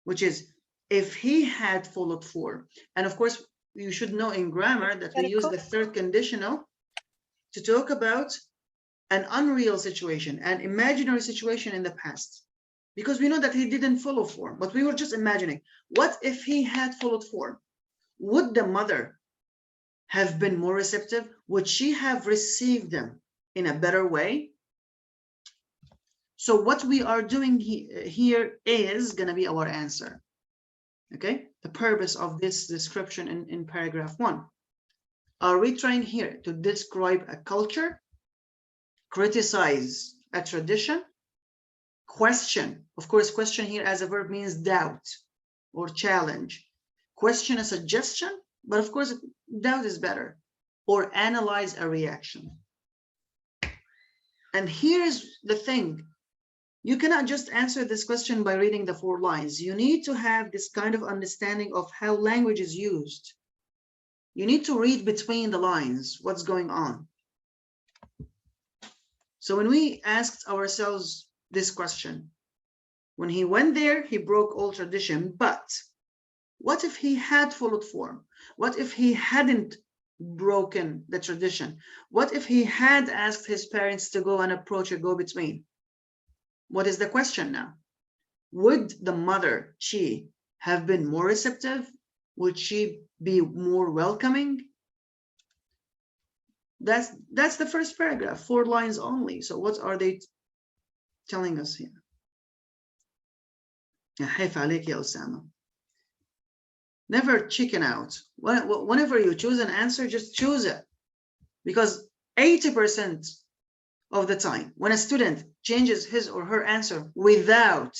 Speaker 1: which is if he had followed for. And of course, you should know in grammar that we use the third conditional to talk about an unreal situation, an imaginary situation in the past, because we know that he didn't follow for, but we were just imagining, what if he had followed for? Would the mother have been more receptive? Would she have received them in a better way? So what we are doing here is going to be our answer. Okay, the purpose of this description in paragraph 1. Are we trying here to describe a culture, criticize a tradition, question? Of course, question here as a verb means doubt or challenge. Question a suggestion, but of course, doubt is better. Or analyze a reaction. And here's the thing. You cannot just answer this question by reading the 4 lines. You need to have this kind of understanding of how language is used. You need to read between the lines what's going on. So when we asked ourselves this question, when he went there, he broke all tradition, but what if he had followed form? What if he hadn't broken the tradition? What if he had asked his parents to go and approach a go-between? What is the question now? Would the mother, she, have been more receptive? Would she be more welcoming? That's the first paragraph, 4 lines only. So what are they telling us here? Never chicken out. Whenever you choose an answer, just choose it. Because 80% of the time, when a student changes his or her answer without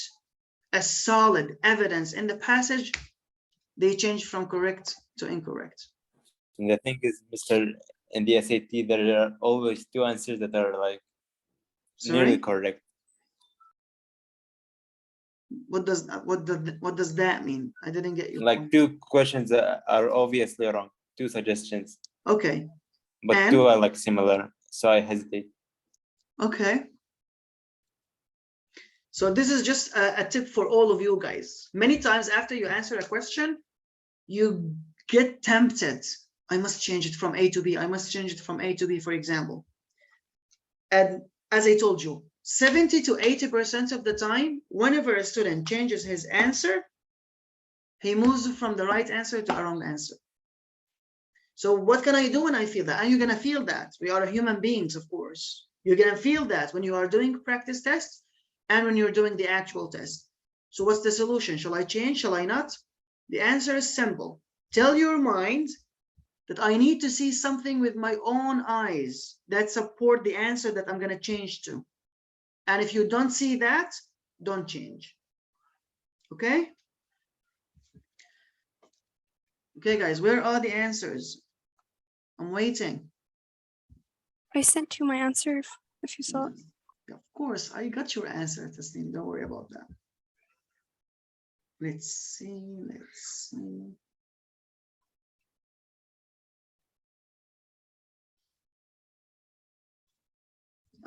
Speaker 1: a solid evidence in the passage, they change from correct to incorrect.
Speaker 2: And the thing is, Mr. in the SAT, there are always 2 answers that are like nearly correct.
Speaker 1: What does that mean? I didn't get you.
Speaker 2: Like
Speaker 1: point.
Speaker 2: 2 questions are obviously wrong, 2 suggestions.
Speaker 1: Okay.
Speaker 2: But
Speaker 1: and
Speaker 2: 2 are like similar, so I hesitate.
Speaker 1: Okay. So this is just a tip for all of you guys. Many times after you answer a question, you get tempted. I must change it from A to B. I must change it from A to B, for example. And as I told you, 70 to 80% of the time, whenever a student changes his answer, he moves from the right answer to a wrong answer. So what can I do when I feel that? And you're going to feel that. We are human beings, of course. You're going to feel that when you are doing practice tests and when you're doing the actual test. So what's the solution? Shall I change? Shall I not? The answer is simple. Tell your mind that I need to see something with my own eyes that support the answer that I'm going to change to. And if you don't see that, don't change. Okay? Okay, guys, where are the answers? I'm waiting.
Speaker 3: I sent you my answer if you saw it.
Speaker 1: Of course, I got your answer, Tasneem. Don't worry about that. Let's see.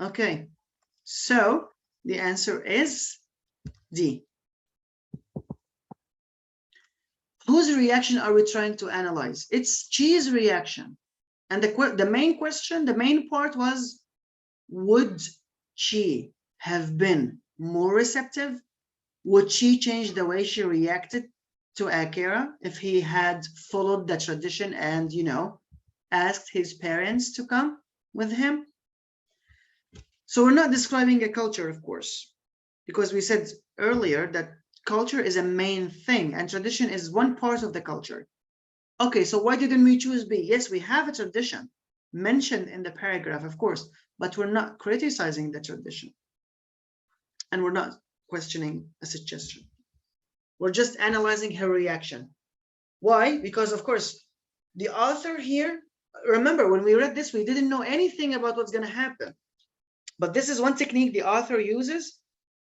Speaker 1: Okay, so the answer is D. Whose reaction are we trying to analyze? It's Chi's reaction. And the main question, the main part was, would she have been more receptive? Would she change the way she reacted to Akira if he had followed the tradition and, you know, asked his parents to come with him? So we're not describing a culture, of course, because we said earlier that culture is a main thing and tradition is one part of the culture. Okay, so why didn't we choose B? Yes, we have a tradition mentioned in the paragraph, of course, but we're not criticizing the tradition. And we're not questioning a suggestion. We're just analyzing her reaction. Why? Because, of course, the author here, remember, when we read this, we didn't know anything about what's going to happen. But this is one technique the author uses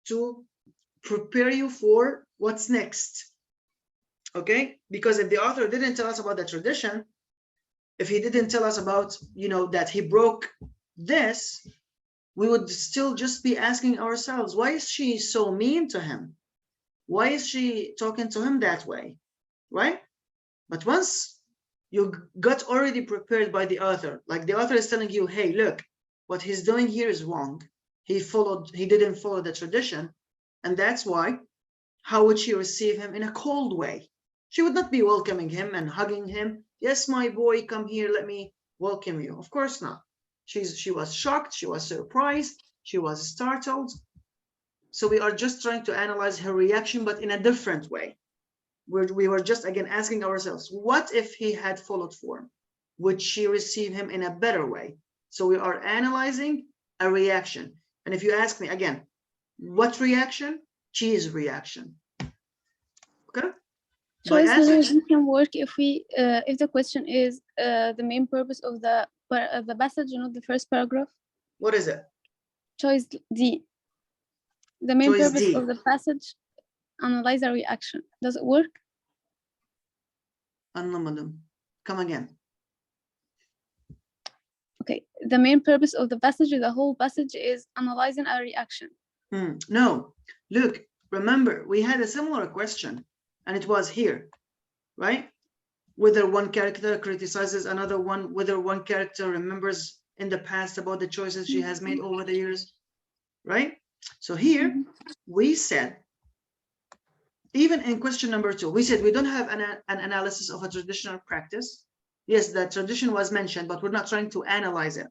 Speaker 1: to prepare you for what's next. Okay, because if the author didn't tell us about the tradition, if he didn't tell us about, you know, that he broke this, we would still just be asking ourselves, why is she so mean to him? Why is she talking to him that way, right? But once you got already prepared by the author, like the author is telling you, hey, look, what he's doing here is wrong. He didn't follow the tradition, and that's why. How would she receive him? In a cold way. She would not be welcoming him and hugging him. Yes, my boy, come here, let me welcome you. Of course not. She was shocked, she was surprised, she was startled. So we are just trying to analyze her reaction, but in a different way. We were just, again, asking ourselves, what if he had followed form? Would she receive him in a better way? So we are analyzing a reaction. And if you ask me again, what reaction? She's reaction. Okay.
Speaker 6: Choice solution can work if we if the question is the main purpose of the passage, not the first paragraph.
Speaker 1: What is it?
Speaker 6: Choice D. The main
Speaker 1: Choice
Speaker 6: purpose
Speaker 1: D.
Speaker 6: of the passage, analyze a reaction. Does it work?
Speaker 1: Madam. Come again.
Speaker 6: Okay. The main purpose of the passage, the whole passage, is analyzing a reaction.
Speaker 1: No. Look, remember, we had a similar question, and it was here, right? Whether one character criticizes another one, whether one character remembers in the past about the choices she has made over the years, right? So here we said, even in question number 2, we said we don't have an analysis of a traditional practice. Yes, that tradition was mentioned, but we're not trying to analyze it.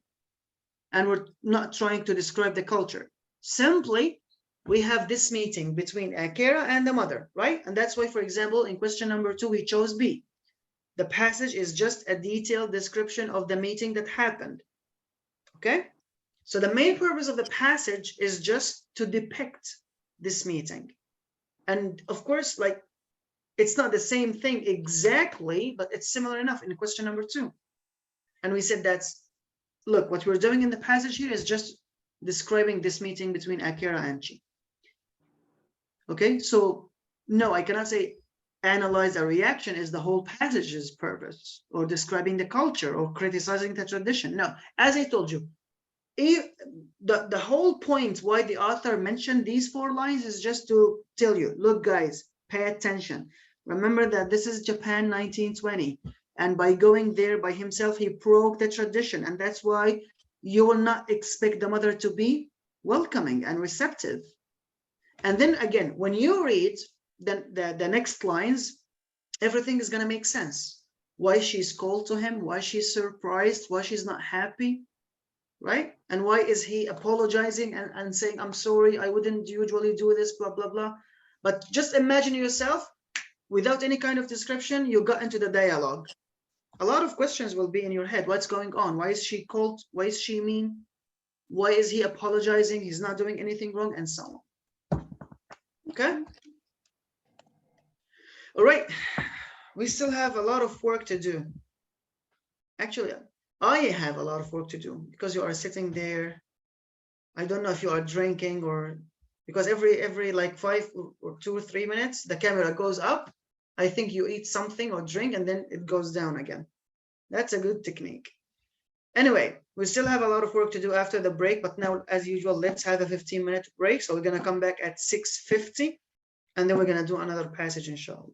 Speaker 1: And we're not trying to describe the culture. Simply, we have this meeting between Akira and the mother, right? And that's why, for example, in question number 2, we chose B. The passage is just a detailed description of the meeting that happened. Okay? So the main purpose of the passage is just to depict this meeting. And of course, like, it's not the same thing exactly, but it's similar enough in question number 2. And we said that's, look, what we're doing in the passage here is just describing this meeting between Akira and Chi. Okay, so no, I cannot say analyze a reaction is the whole passage's purpose, or describing the culture, or criticizing the tradition. No, as I told you, the whole point why the author mentioned these 4 lines is just to tell you, look, guys, pay attention. Remember that this is Japan 1920, and by going there by himself, he broke the tradition, and that's why you will not expect the mother to be welcoming and receptive. And then again, when you read the next lines, everything is going to make sense. Why she's cold to him, why she's surprised, why she's not happy, right? And why is he apologizing and saying, I'm sorry, I wouldn't usually do this, blah, blah, blah. But just imagine yourself, without any kind of description, you got into the dialogue. A lot of questions will be in your head. What's going on? Why is she cold? Why is she mean? Why is he apologizing? He's not doing anything wrong, and so on. Okay. All right. We still have a lot of work to do. Actually, I have a lot of work to do because you are sitting there. I don't know if you are drinking, or because every like 5 or 2 or 3 minutes, the camera goes up. I think you eat something or drink, and then it goes down again. That's a good technique. Anyway, we still have a lot of work to do after the break, but now, as usual, let's have a 15-minute break. So we're going to come back at 6:50, and then we're going to do another passage, inshallah.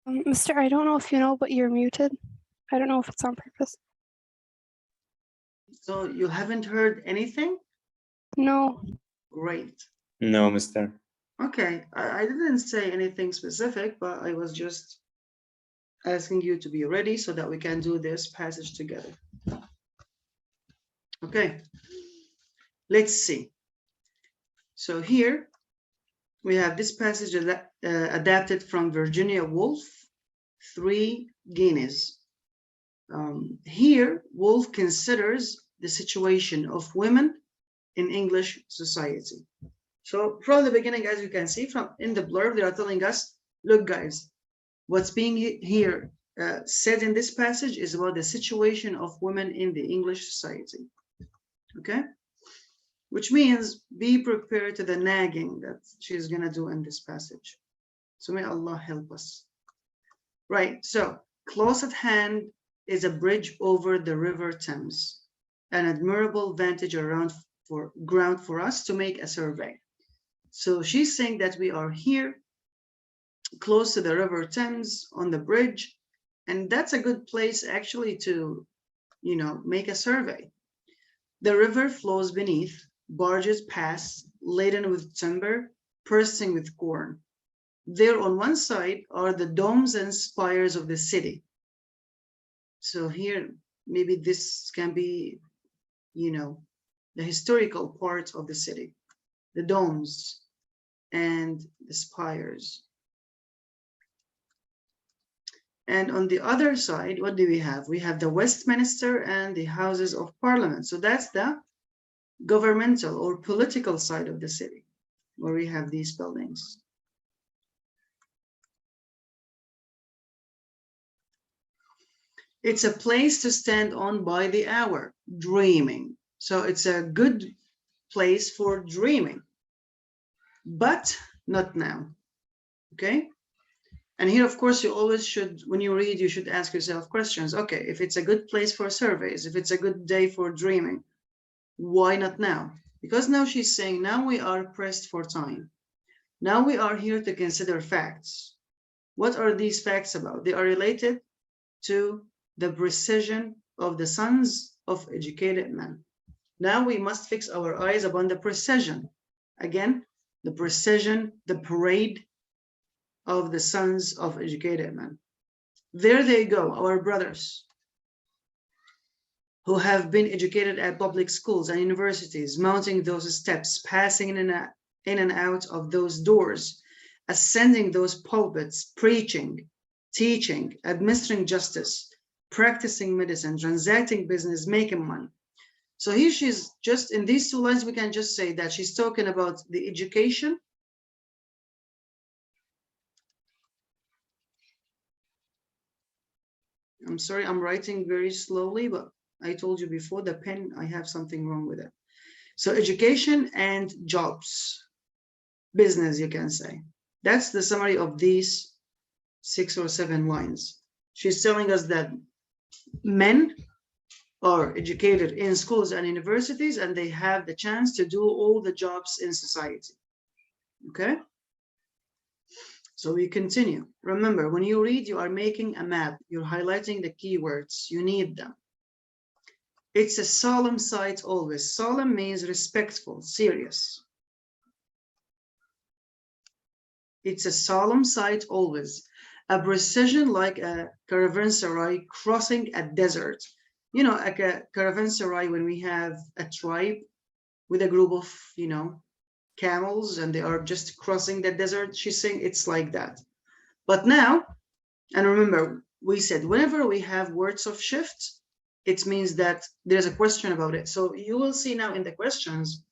Speaker 3: Mr. I don't know if you know, but you're muted. I don't know if it's on purpose.
Speaker 1: So you haven't heard anything?
Speaker 3: No.
Speaker 1: Great.
Speaker 2: No, Mr.
Speaker 1: Okay, I didn't say anything specific, but I was just asking you to be ready so that we can do this passage together. Okay, let's see. So here we have this passage adapted from Virginia Woolf, 3 Guineas. Here, Woolf considers the situation of women in English society. So from the beginning, as you can see from in the blurb, they are telling us, look, guys, what's being here said in this passage is about the situation of women in the English society. Okay, which means be prepared to the nagging that she's going to do in this passage. So may Allah help us. Right, so close at hand is a bridge over the River Thames, an admirable vantage ground for us to make a survey. So she's saying that we are here close to the River Thames on the bridge, and that's a good place actually to, you know, make a survey. The river flows beneath, barges pass, laden with timber, bursting with corn. There on one side are the domes and spires of the city. So here, maybe this can be, you know, the historical part of the city, the domes and the spires. And on the other side, what do we have? We have the Westminster and the Houses of Parliament. So that's the governmental or political side of the city, where we have these buildings. It's a place to stand on by the hour, dreaming. So it's a good place for dreaming, but not now, okay? And here, of course, you always should, when you read, you should ask yourself questions. Okay, if it's a good place for surveys, if it's a good day for dreaming, why not now? Because now she's saying, now we are pressed for time. Now we are here to consider facts. What are these facts about? They are related to the precision of the sons of educated men. Now we must fix our eyes upon the precision. Again, the precision, the parade of the sons of educated men. There they go, our brothers who have been educated at public schools and universities, mounting those steps, passing in and out of those doors, ascending those pulpits, preaching, teaching, administering justice, practicing medicine, transacting business, making money. So here she's just, in these 2 lines, we can just say that she's talking about the education I'm sorry, I'm writing very slowly, but I told you before, the pen, I have something wrong with it. So education and jobs, business, you can say. That's the summary of these 6 or 7 lines. She's telling us that men are educated in schools and universities, and they have the chance to do all the jobs in society. Okay? So we continue. Remember, when you read, you are making a map. You're highlighting the keywords. You need them. It's a solemn sight always. Solemn means respectful, serious. It's a solemn sight always. A precision like a caravanserai crossing a desert. You know, like a caravanserai when we have a tribe with a group of, you know, camels and they are just crossing the desert. She's saying it's like that. But now And remember, we said whenever we have words of shift, it means that there's a question about it. So you will see now in the questions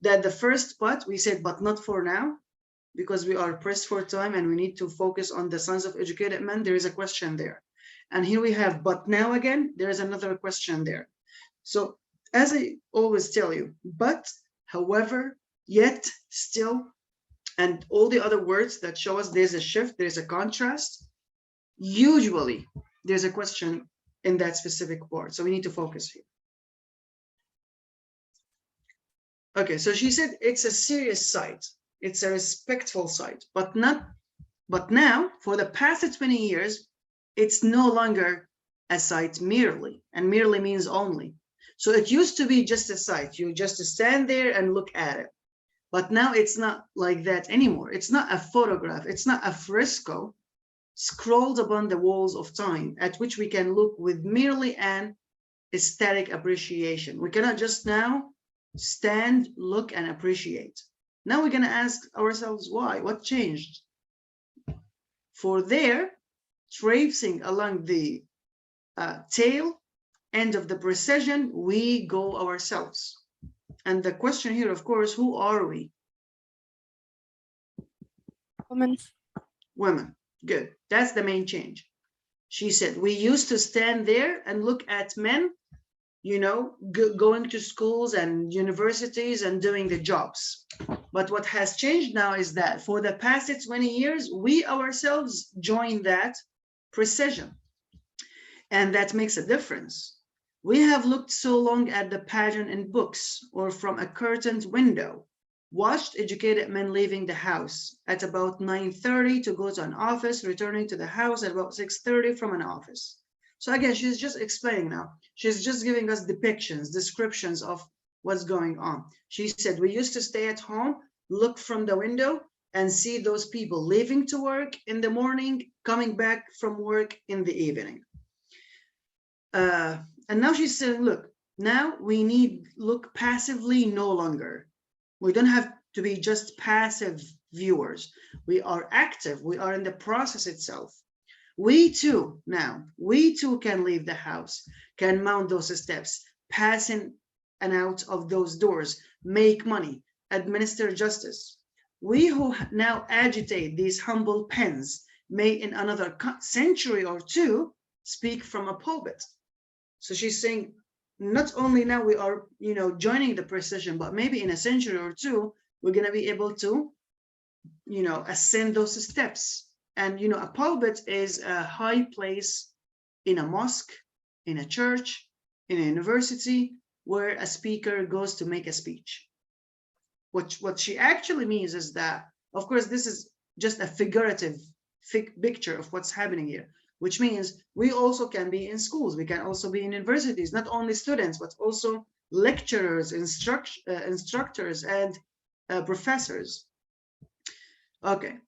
Speaker 1: that the first but we said, but not for now, because we are pressed for time and we need to focus on the sons of educated men. There is a question there. And here we have, but now again, there is another question there. So as I always tell you, but, however, yet, still, and all the other words that show us there's a shift, there's a contrast, usually there's a question in that specific part. So we need to focus here. Okay, so she said it's a serious sight. It's a respectful sight, but now for the past 20 years, it's no longer a sight merely, and merely means only. So it used to be just a sight. You just stand there and look at it. But now it's not like that anymore. It's not a photograph. It's not a fresco scrolled upon the walls of time at which we can look with merely an aesthetic appreciation. We cannot just now stand, look, and appreciate. Now we're going to ask ourselves why. What changed? For there, traipsing along the tail end of the procession, we go ourselves. And the question here, of course, who are we?
Speaker 3: Women.
Speaker 1: Women. Good. That's the main change. She said, we used to stand there and look at men, you know, going to schools and universities and doing the jobs. But what has changed now is that for the past 20 years, we ourselves joined that procession. And that makes a difference. We have looked so long at the pageant in books or from a curtained window, watched educated men leaving the house at about 9:30 to go to an office, returning to the house at about 6:30 from an office. So again, she's just explaining now. She's just giving us depictions, descriptions of what's going on. She said, we used to stay at home, look from the window and see those people leaving to work in the morning, coming back from work in the evening. And now she's saying, look, now we need look passively no longer. We don't have to be just passive viewers. We are active. We are in the process itself. We too can leave the house, can mount those steps, pass in and out of those doors, make money, administer justice. We who now agitate these humble pens may in another century or two speak from a pulpit. So she's saying, not only now we are, you know, joining the procession, but maybe in a century or two, we're going to be able to, you know, ascend those steps. And, you know, a pulpit is a high place in a mosque, in a church, in a university, where a speaker goes to make a speech. What she actually means is that, of course, this is just a figurative picture of what's happening here, which means we also can be in schools. We can also be in universities, not only students, but also lecturers, instructors, and professors. Okay.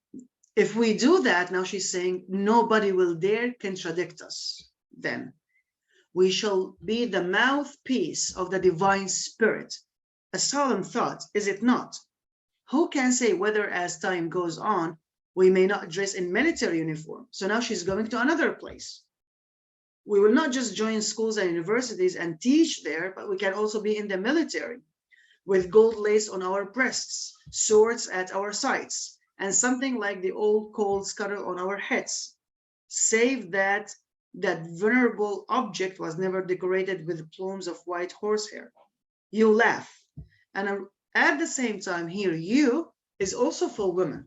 Speaker 1: If we do that, now she's saying, nobody will dare contradict us. Then we shall be the mouthpiece of the divine spirit. A solemn thought, is it not? Who can say whether as time goes on, we may not dress in military uniform? So now she's going to another place. We will not just join schools and universities and teach there, but we can also be in the military with gold lace on our breasts, swords at our sides, and something like the old cold scuttle on our heads, save that venerable object was never decorated with plumes of white horsehair. You laugh. And at the same time here, you is also for women.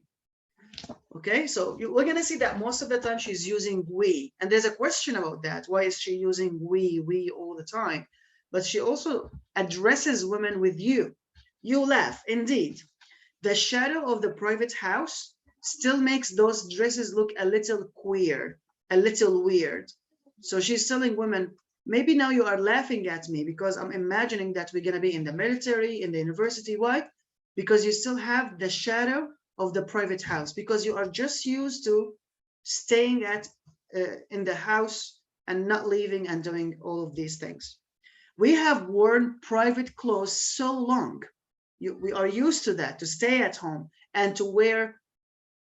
Speaker 1: Okay, so we're going to see that most of the time she's using we. And there's a question about that. Why is she using we all the time? But she also addresses women with you. You laugh. Indeed, the shadow of the private house still makes those dresses look a little queer, a little weird. So she's telling women, maybe now you are laughing at me because I'm imagining that we're going to be in the military, in the university. Why? Because you still have the shadow of the private house, because you are just used to staying in the house and not leaving and doing all of these things. We have worn private clothes so long. We are used to that, to stay at home and to wear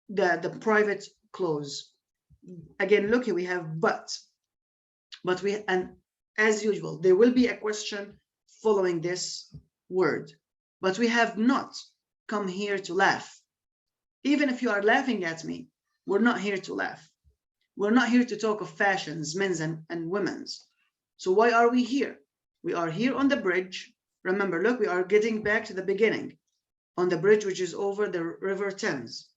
Speaker 1: the private clothes. again, look here, we have but and as usual, there will be a question following this word, but we have not come here to laugh. Even if you are laughing at me, we're not here to laugh. We're not here to talk of fashions, men's and women's. So why are we here? We are here on the bridge. Remember, look, we are getting back to the beginning on the bridge, which is over the River Thames,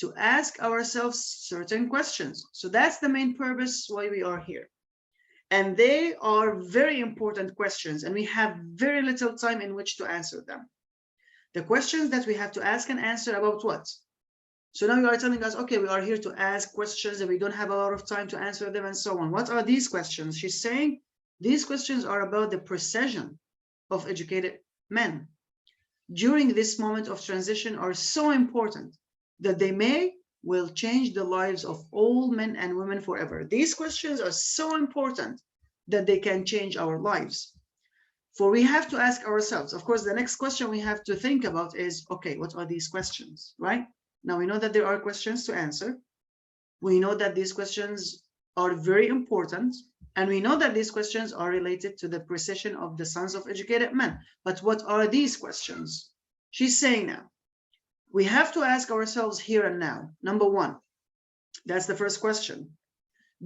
Speaker 1: to ask ourselves certain questions. So that's the main purpose why we are here. And they are very important questions, and we have very little time in which to answer them. The questions that we have to ask and answer about what? So now you are telling us, okay, we are here to ask questions and we don't have a lot of time to answer them and so on. What are these questions? She's saying these questions are about the precision of educated men during this moment of transition are so important that they will change the lives of all men and women forever. These questions are so important that they can change our lives. For we have to ask ourselves, of course, the next question we have to think about is, okay, what are these questions, right? Now we know that there are questions to answer. We know that these questions are very important, and we know that these questions are related to the precision of the sons of educated men. But what are these questions? She's saying now, we have to ask ourselves here and now. Number one, that's the first question.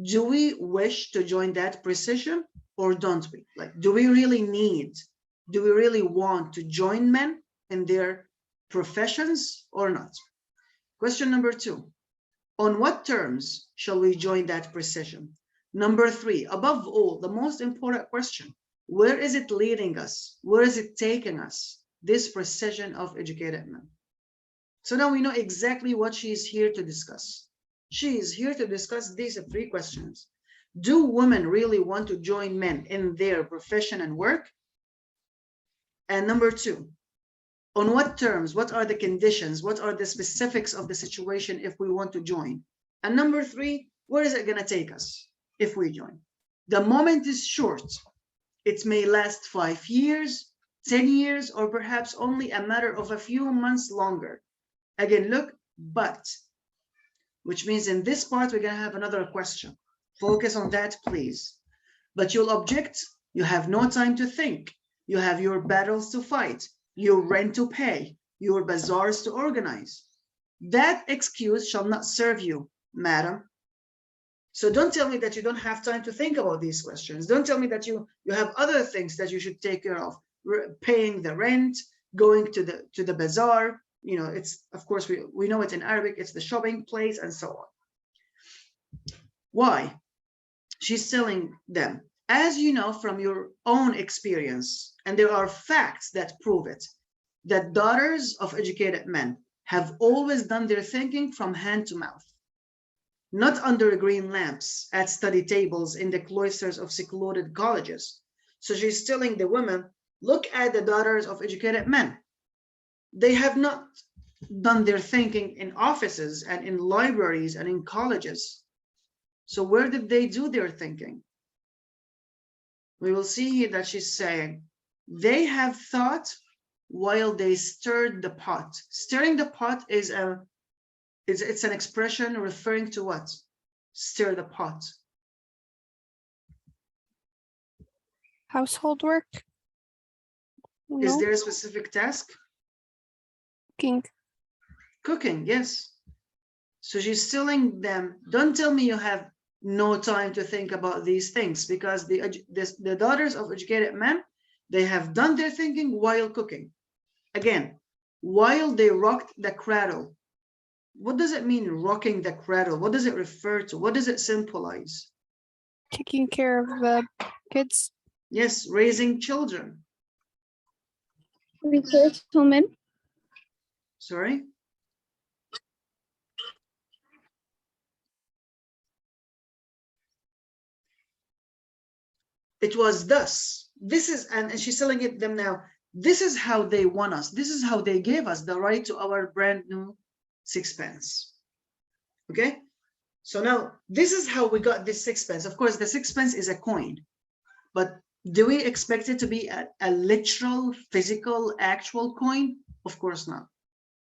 Speaker 1: Do we wish to join that precision or don't we? Like, do we really want to join men in their professions or not? Question number two, on what terms shall we join that precision? Number three, above all, the most important question, where is it leading us? Where is it taking us? This precision of educated men. So now we know exactly what she is here to discuss. She is here to discuss these three questions. Do women really want to join men in their profession and work? And number two, on what terms, what are the conditions, what are the specifics of the situation if we want to join? And number three, where is it going to take us if we join? The moment is short. It may last 5 years, 10 years, or perhaps only a matter of a few months longer. Again, look, but, which means in this part, we're going to have another question. Focus on that, please. But you'll object, you have no time to think. You have your battles to fight, your rent to pay, your bazaars to organize. That excuse shall not serve you, madam. So don't tell me that you don't have time to think about these questions. Don't tell me that you have other things that you should take care of, paying the rent, going to the bazaar. You know, it's, of course, we know it in Arabic, it's the shopping place and so on. Why? She's telling them, as you know from your own experience, and there are facts that prove it, that daughters of educated men have always done their thinking from hand to mouth, not under green lamps at study tables in the cloisters of secluded colleges. So she's telling the women, look at the daughters of educated men. They have not done their thinking in offices and in libraries and in colleges. So where did they do their thinking? We will see here that she's saying they have thought while they stirred the pot. Stirring the pot is it's an expression referring to what? Stir the pot.
Speaker 3: Household work. No.
Speaker 1: Is there a specific task?
Speaker 3: Cooking.
Speaker 1: Cooking, yes. So she's telling them, don't tell me you have no time to think about these things, because the daughters of educated men, they have done their thinking while cooking. Again, while they rocked the cradle. What does it mean, rocking the cradle? What does it refer to? What does it symbolize?
Speaker 3: Taking care of kids.
Speaker 1: Yes, raising children.
Speaker 6: Resettlement.
Speaker 1: Sorry? It was thus. This is, and she's telling it them now, this is how they won us. This is how they gave us the right to our brand new sixpence. Okay? So now, this is how we got this sixpence. Of course, the sixpence is a coin. But do we expect it to be a literal, physical, actual coin? Of course not.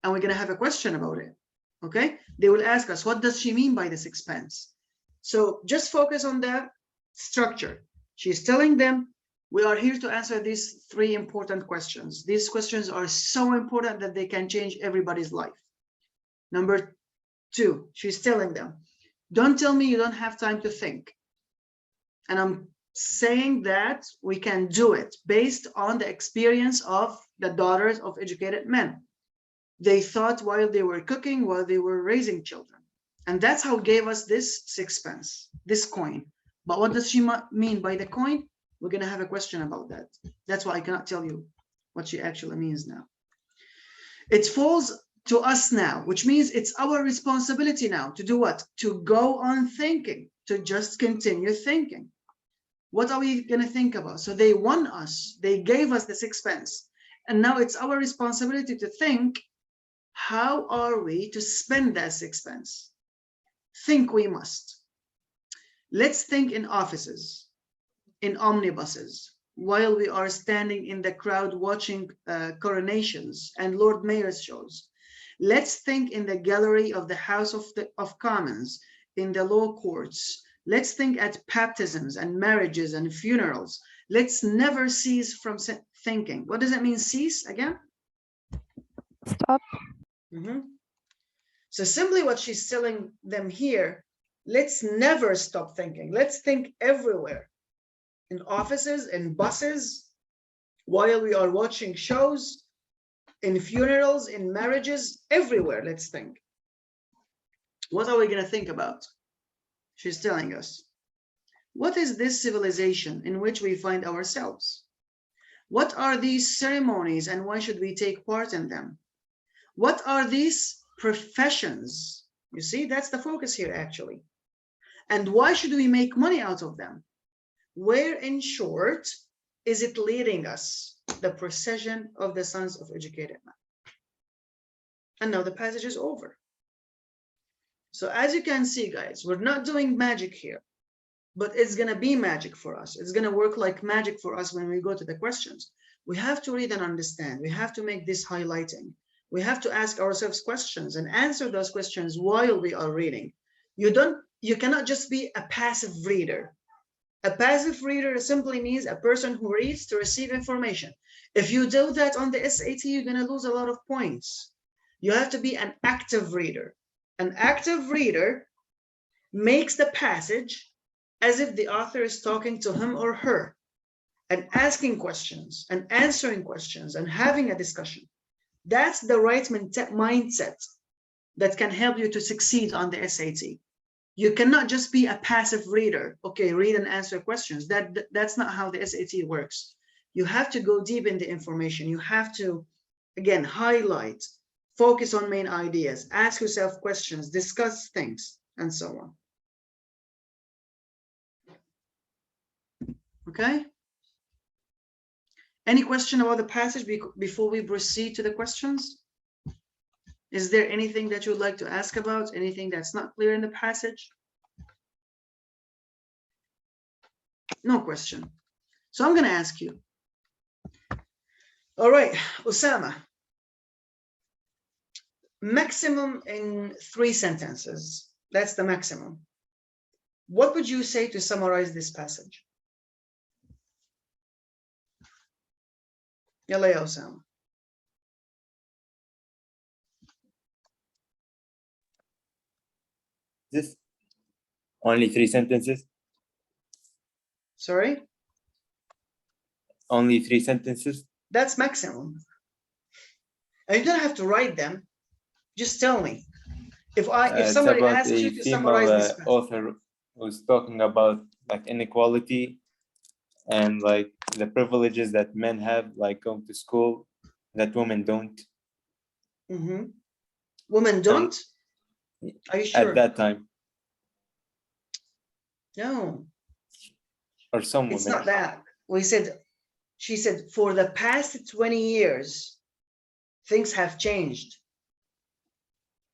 Speaker 1: And we're going to have a question about it. Okay? They will ask us, what does she mean by the sixpence? So just focus on the structure. She's telling them, we are here to answer these 3 important questions. These questions are so important that they can change everybody's life. Number 2, she's telling them, don't tell me you don't have time to think. And I'm saying that we can do it based on the experience of the daughters of educated men. They thought while they were cooking, while they were raising children. And that's how gave us this 6 pence, this coin. But what does she mean by the coin? We're going to have a question about that. That's why I cannot tell you what she actually means now. It falls to us now, which means it's our responsibility now to do what? To go on thinking, to just continue thinking. What are we going to think about? So they won us. They gave us the 6 pence. And now it's our responsibility to think, how are we to spend that 6 pence? Think we must. Let's think in offices, in omnibuses, while we are standing in the crowd watching coronations and Lord Mayor's shows. Let's think in the gallery of the House of Commons, in the law courts. Let's think at baptisms and marriages and funerals. Let's never cease from thinking. What does it mean, cease again?
Speaker 3: Stop.
Speaker 1: So simply what she's telling them here, let's never stop thinking. Let's think everywhere, in offices, in buses, while we are watching shows, in funerals, in marriages, everywhere, let's think. What are we going to think about? She's telling us, what is this civilization in which we find ourselves? What are these ceremonies and why should we take part in them? What are these professions? You see, that's the focus here actually. And why should we make money out of them? Where, in short, is it leading us? The procession of the sons of educated men. And now the passage is over. So as you can see, guys, we're not doing magic here, but it's going to be magic for us. It's going to work like magic for us when we go to the questions. We have to read and understand. We have to make this highlighting. We have to ask ourselves questions and answer those questions while we are reading. You cannot just be a passive reader. A passive reader simply means a person who reads to receive information. If you do that on the SAT, you're going to lose a lot of points. You have to be an active reader. An active reader makes the passage as if the author is talking to him or her and asking questions and answering questions and having a discussion. That's the right mindset that can help you to succeed on the SAT. You cannot just be a passive reader. Okay, read and answer questions. That's not how the SAT works. You have to go deep in the information. You have to, again, highlight, focus on main ideas, ask yourself questions, discuss things, and so on. Okay? Any question about the passage before we proceed to the questions? Is there anything that you would like to ask about? Anything that's not clear in the passage? No question. So I'm going to ask you. All right, Osama. Maximum in 3 sentences. That's the maximum. What would you say to summarize this passage? Yalla ya Osama.
Speaker 2: This only 3 sentences?
Speaker 1: Sorry?
Speaker 2: Only 3 sentences?
Speaker 1: That's maximum. And you don't have to write them. Just tell me. If somebody asks you to summarize this passage.
Speaker 2: Author who's talking about like inequality and like the privileges that men have, like going to school, that women don't.
Speaker 1: Mm-hmm. Women don't? Are you sure?
Speaker 2: At that time.
Speaker 1: No.
Speaker 2: Or some women.
Speaker 1: It's not that. She said, for the past 20 years, things have changed.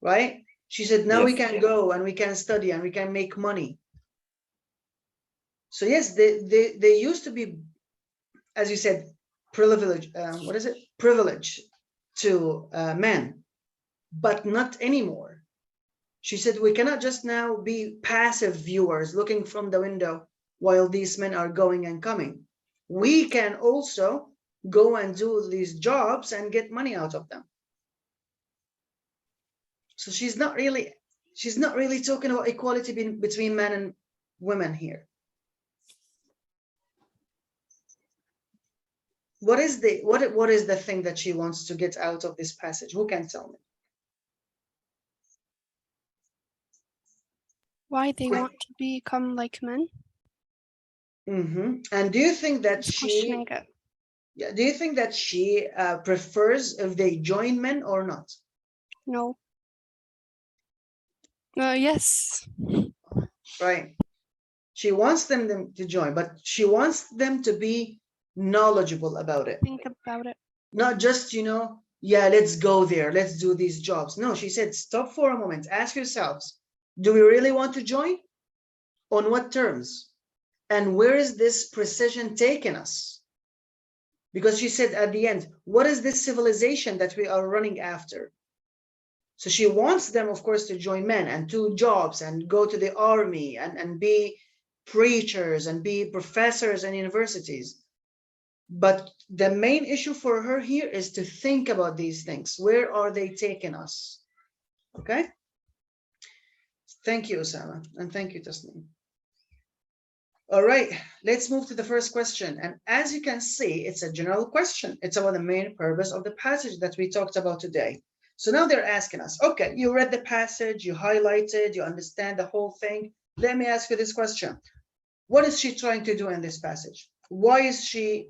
Speaker 1: Right? She said, now we can go and we can study and we can make money. So yes, they used to be, as you said, privilege. What is it? Privilege to men, but not anymore. She said, we cannot just now be passive viewers looking from the window while these men are going and coming. We can also go and do these jobs and get money out of them. So she's not really talking about equality between men and women here. What is the thing that she wants to get out of this passage? Who can tell me?
Speaker 3: Why they want to become like men?
Speaker 1: And do you think that she prefers if they join men or not?
Speaker 3: No. Yes.
Speaker 1: Right. She wants them to join, but she wants them to be knowledgeable about it.
Speaker 3: Think about it.
Speaker 1: Not just, yeah, let's go there, let's do these jobs. No, she said, stop for a moment, ask yourselves, do we really want to join? On what terms? And where is this precision taking us? Because she said at the end, what is this civilization that we are running after? So she wants them, of course, to join men and do jobs and go to the army and be preachers and be professors in universities. But the main issue for her here is to think about these things. Where are they taking us? Okay. Thank you, Osama, and thank you, Tasneem. All right, let's move to the first question. And as you can see, it's a general question. It's about the main purpose of the passage that we talked about today. So now they're asking us, okay, you read the passage, you highlighted, you understand the whole thing. Let me ask you this question. What is she trying to do in this passage? Why is she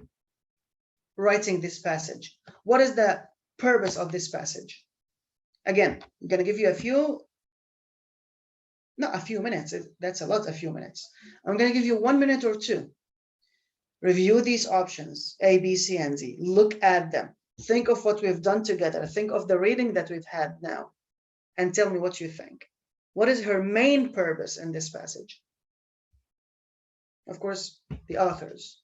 Speaker 1: writing this passage? What is the purpose of this passage? Again, I'm going to give you not a few minutes, that's a lot, a few minutes. I'm going to give you 1 minute or two. Review these options, A, B, C, and D. Look at them. Think of what we've done together. Think of the reading that we've had now. And tell me what you think. What is her main purpose in this passage? Of course, the authors.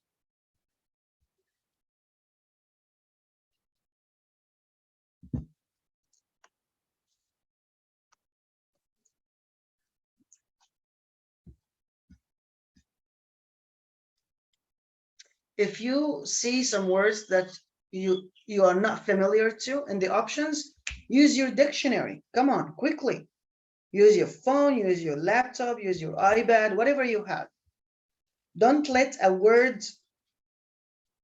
Speaker 1: If you see some words that you are not familiar to in the options, use your dictionary. Come on, quickly. Use your phone, use your laptop, use your iPad, whatever you have. Don't let a word,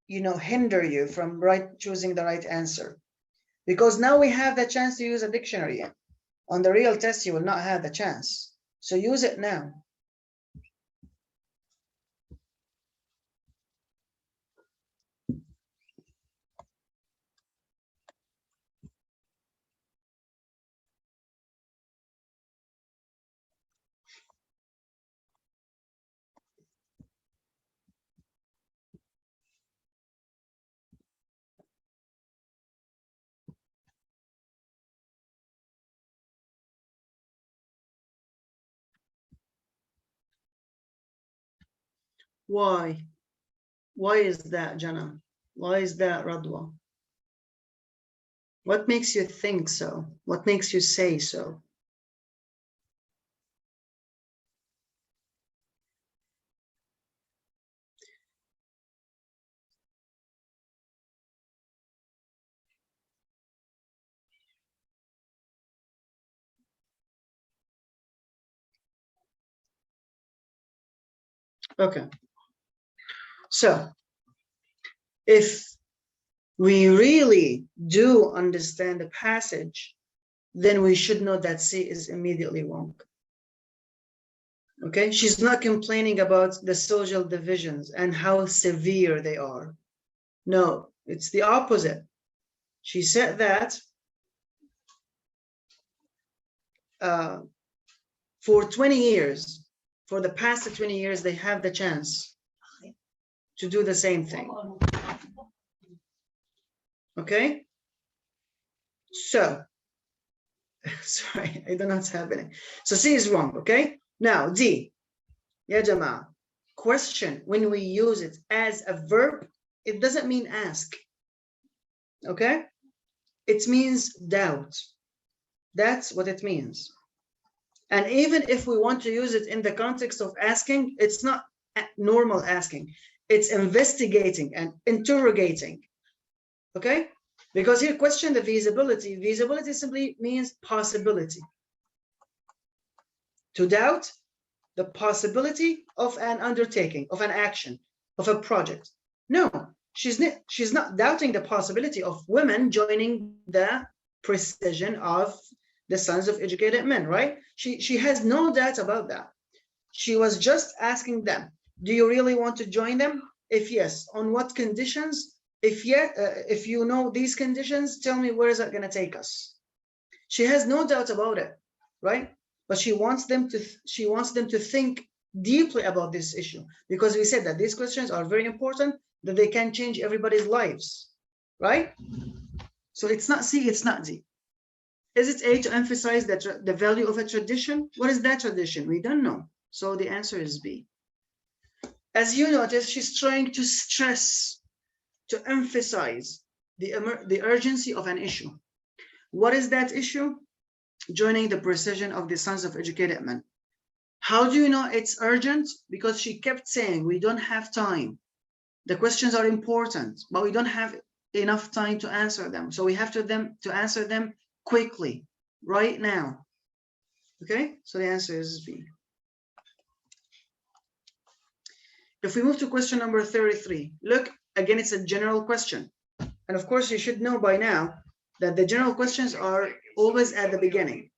Speaker 1: hinder you from choosing the right answer. Because now we have the chance to use a dictionary. On the real test, you will not have the chance. So use it now. Why? Why is that, Jana? Why is that, Radwa? What makes you think so? What makes you say so? Okay. So, if we really do understand the passage, then we should know that C is immediately wrong. Okay, she's not complaining about the social divisions and how severe they are. No, it's the opposite. She said that for 20 years, for the past 20 years, they have the chance to do the same thing. Okay, so sorry, I don't know what's happening. So C is wrong. Okay, now D. Ya Jama, question, when we use it as a verb, it doesn't mean ask. Okay, it means doubt. That's what it means. And even if we want to use it in the context of asking, it's not normal asking. It's investigating and interrogating. Okay? Because here, question the feasibility. Feasibility simply means possibility. To doubt the possibility of an undertaking, of an action, of a project. No, she's not doubting the possibility of women joining the precision of the sons of educated men, right? She has no doubt about that. She was just asking them, do you really want to join them? If yes, on what conditions? If you know these conditions, tell me where is that going to take us? She has no doubt about it, right? But she wants them to think deeply about this issue, because we said that these questions are very important, that they can change everybody's lives, right? So it's not C, it's not D. Is it A, to emphasize that the value of a tradition? What is that tradition? We don't know. So the answer is B. As you notice, she's trying to stress, to emphasize the urgency of an issue. What is that issue? Joining the precision of the sons of educated men. How do you know it's urgent? Because she kept saying, we don't have time. The questions are important, but we don't have enough time to answer them. So we have to answer them quickly, right now. Okay, so the answer is B. If we move to question number 33, look, again, it's a general question. And of course, you should know by now that the general questions are always at the beginning.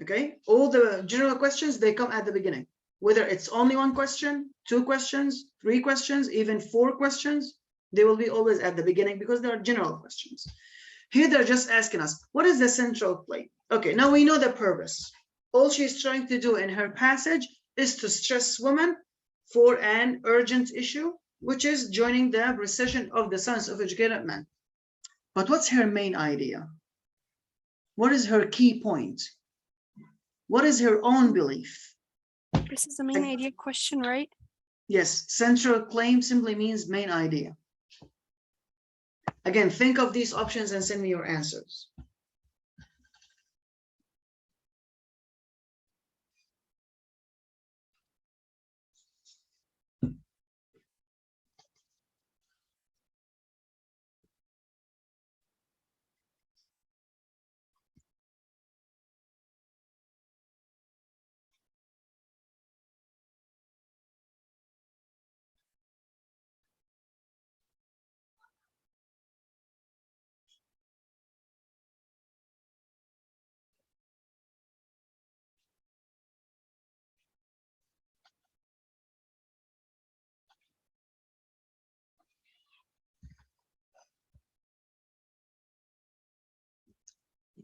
Speaker 1: Okay, all the general questions, they come at the beginning. Whether it's only one question, 2 questions, 3 questions, even 4 questions, they will be always at the beginning because they are general questions. Here, they're just asking us, what is the central claim? Okay, now we know the purpose. All she's trying to do in her passage is to stress women for an urgent issue, which is joining the precision of the sons of educated men. But what's her main idea? What is her key point? What is her own belief?
Speaker 3: This is the main idea question, right?
Speaker 1: Yes, central claim simply means main idea. Again, think of these options and send me your answers.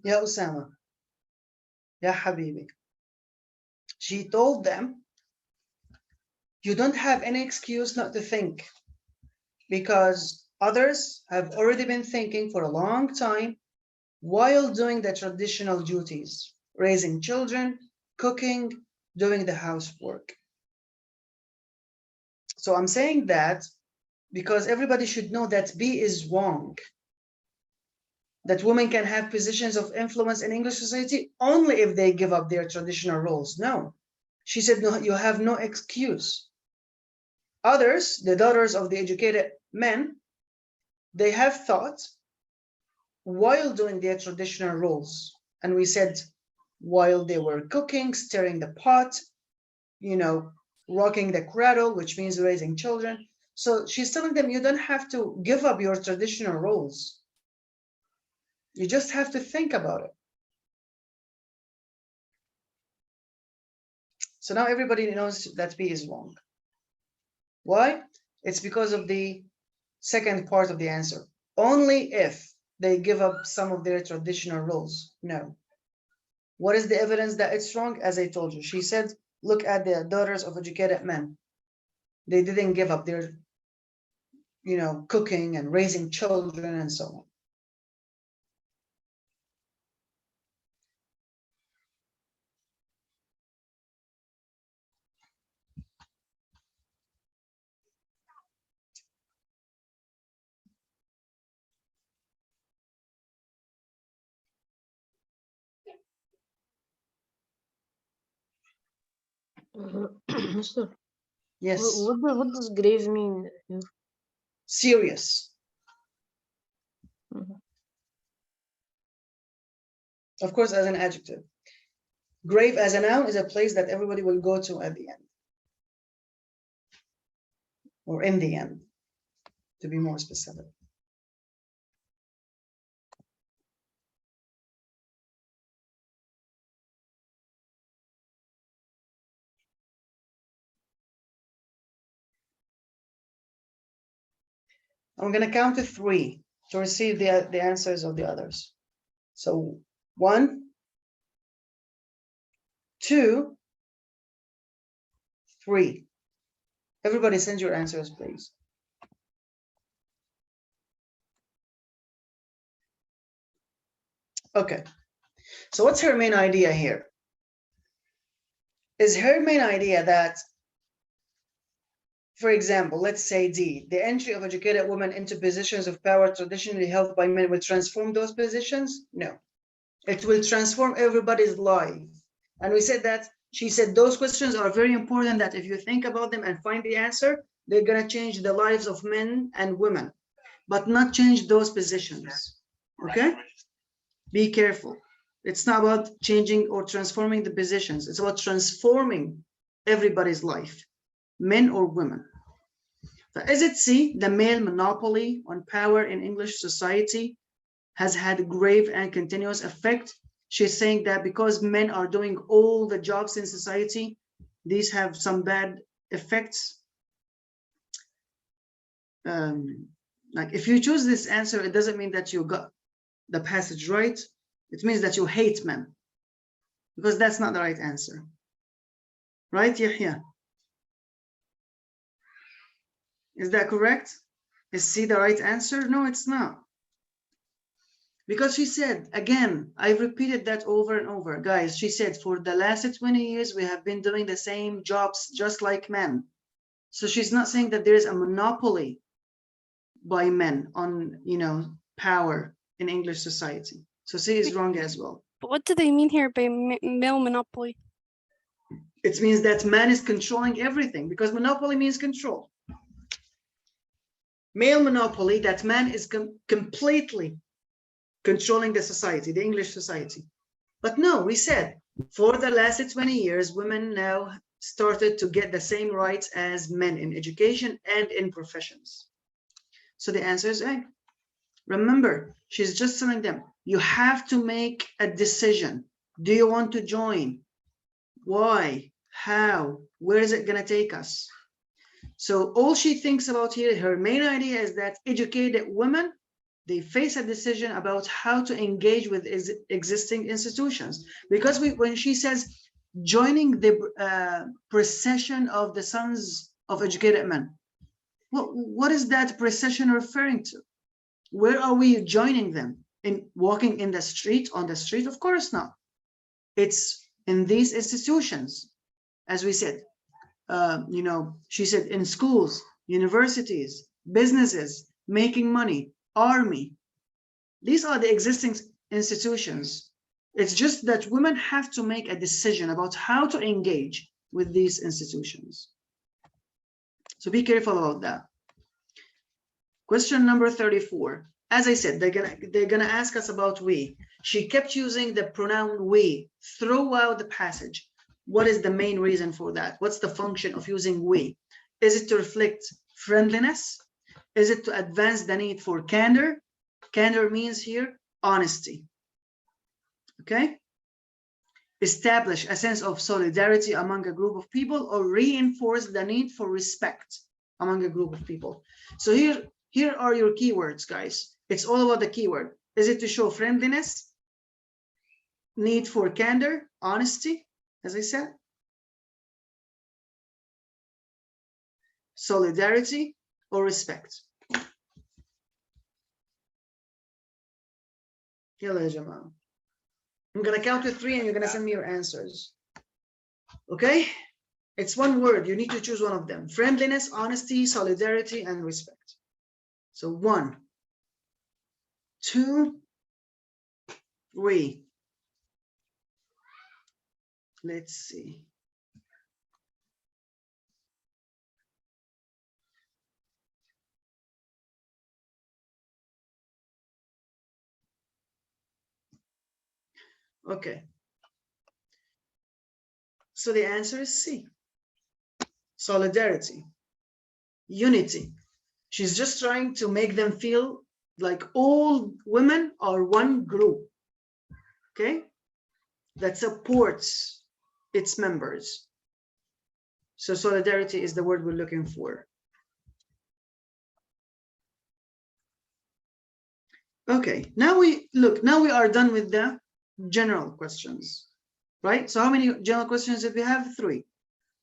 Speaker 1: Ya Usama, Ya Habibi. She told them, you don't have any excuse not to think, because others have already been thinking for a long time while doing the traditional duties, raising children, cooking, doing the housework. So I'm saying that because everybody should know that B is wrong. That women can have positions of influence in English society only if they give up their traditional roles. No, she said, no, you have no excuse. Others, the daughters of the educated men, they have thought while doing their traditional roles. And we said, while they were cooking, stirring the pot, rocking the cradle, which means raising children. So she's telling them, you don't have to give up your traditional roles. You just have to think about it. So now everybody knows that B is wrong. Why? It's because of the second part of the answer. Only if they give up some of their traditional roles. No. What is the evidence that it's wrong? As I told you, she said, look at the daughters of educated men. They didn't give up their, cooking and raising children and so on.
Speaker 4: Mister,
Speaker 1: Yes.
Speaker 4: what does grave mean here?
Speaker 1: Serious.
Speaker 4: Mhm.
Speaker 1: Of course, as an adjective. Grave as a noun is a place that everybody will go to at the end. Or in the end, to be more specific. I'm going to count to 3 to receive the answers of the others. So 1, 2, 3. Everybody send your answers, please. Okay. So what's her main idea here? Is her main idea that, for example, let's say D, the entry of educated women into positions of power traditionally held by men will transform those positions? No. It will transform everybody's life. And we said that, she said those questions are very important, that if you think about them and find the answer, they're going to change the lives of men and women, but not change those positions. Okay? Be careful. It's not about changing or transforming the positions. It's about transforming everybody's life, men or women. So is it C, the male monopoly on power in English society has had a grave and continuous effect? She's saying that because men are doing all the jobs in society, these have some bad effects. Like if you choose this answer, it doesn't mean that you got the passage right. It means that you hate men, because that's not the right answer. Right, Yahya? Is that correct? Is C the right answer? No, it's not. Because she said, again, I repeated that over and over. Guys, she said, for the last 20 years, we have been doing the same jobs just like men. So she's not saying that there is a monopoly by men on, you know, power in English society. So C is wrong as well.
Speaker 3: But what do they mean here by male monopoly?
Speaker 1: It means that man is controlling everything, because monopoly means control. Male monopoly, that man is completely controlling the society, the English society. But no, we said for the last 20 years, women now started to get the same rights as men in education and in professions. So the answer is A. Remember, she's just telling them, you have to make a decision. Do you want to join? Why? How? Where is it going to take us? So all she thinks about here, her main idea is that educated women, they face a decision about how to engage with existing institutions. Because when she says joining the procession of the sons of educated men, what is that procession referring to? Where are we joining them? In walking in the street, on the street? Of course not. It's in these institutions, as we said. You know, she said in schools, universities, businesses, making money, army. These are the existing institutions. It's just that women have to make a decision about how to engage with these institutions. So be careful about that. Question number 34. As I said, they're gonna ask us about we. She kept using the pronoun we throughout the passage. What is the main reason for that? What's the function of using we? Is it to reflect friendliness? Is it to advance the need for candor? Candor means here honesty. Okay? Establish a sense of solidarity among a group of people, or reinforce the need for respect among a group of people. So here are your keywords, guys. It's all about the keyword. Is it to show friendliness, need for candor, honesty, as I said, solidarity, or respect? Yalla ya Jamaa. I'm gonna count to 3 and you're gonna send me your answers. Okay? It's one word. You need to choose one of them. Friendliness, honesty, solidarity, and respect. So 1, 2, 3. Let's see. Okay. So the answer is C. Solidarity, unity. She's just trying to make them feel like all women are one group, okay, that supports its members. So solidarity is the word we're looking for. Okay, now we are done with the general questions, right? So how many general questions did we have? 3.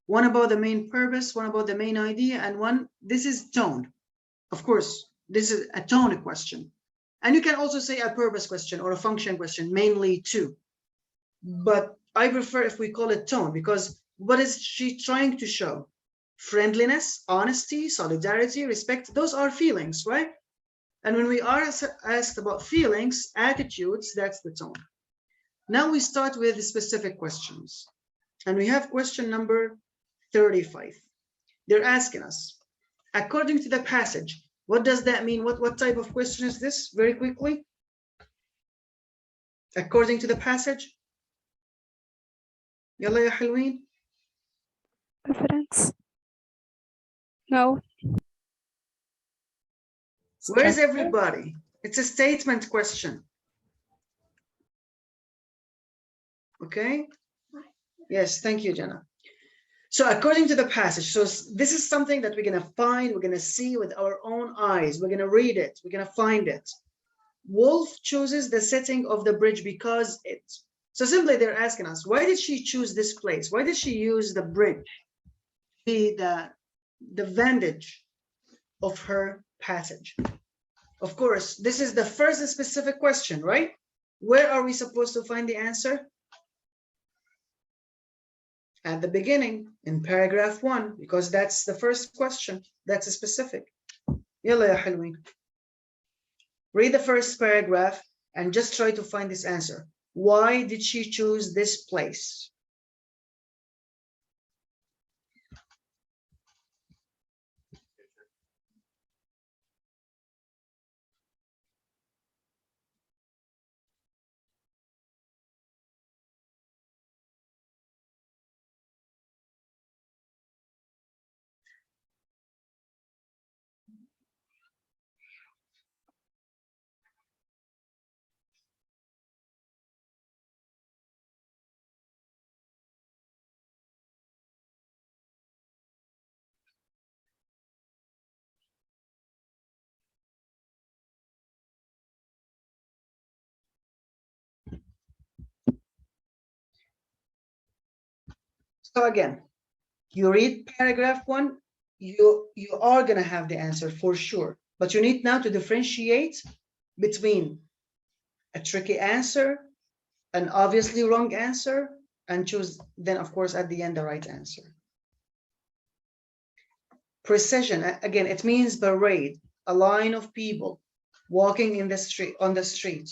Speaker 1: One about the main purpose, one about the main idea, and one, this is tone. Of course, this is a tone question. And you can also say a purpose question or a function question, mainly too. But I prefer if we call it tone, because what is she trying to show? Friendliness, honesty, solidarity, respect, those are feelings, right? And when we are asked about feelings, attitudes, that's the tone. Now we start with specific questions. And we have question number 35. They're asking us, according to the passage, what does that mean? What type of question is this? Very quickly. According to the passage. Yalla ya halween.
Speaker 3: Evidence. No.
Speaker 1: Where is everybody? It's a statement question. Okay. Yes, thank you, Jenna. So according to the passage, so this is something that we're going to find, we're going to see with our own eyes. We're going to read it. We're going to find it. Wolf chooses the setting of the bridge because it. So simply they're asking us, why did she choose this place? Why did she use the bridge? The vantage of her passage. Of course, this is the first specific question, right? Where are we supposed to find the answer? At the beginning, in paragraph 1, because that's the first question. That's a specific. Yalla ya halween. Read the first paragraph and just try to find this answer. Why did she choose this place? So again, you read paragraph 1, you are going to have the answer for sure. But you need now to differentiate between a tricky answer, an obviously wrong answer, and choose then, of course, at the end, the right answer. Procession, again, it means parade, a line of people walking in the street, on the street.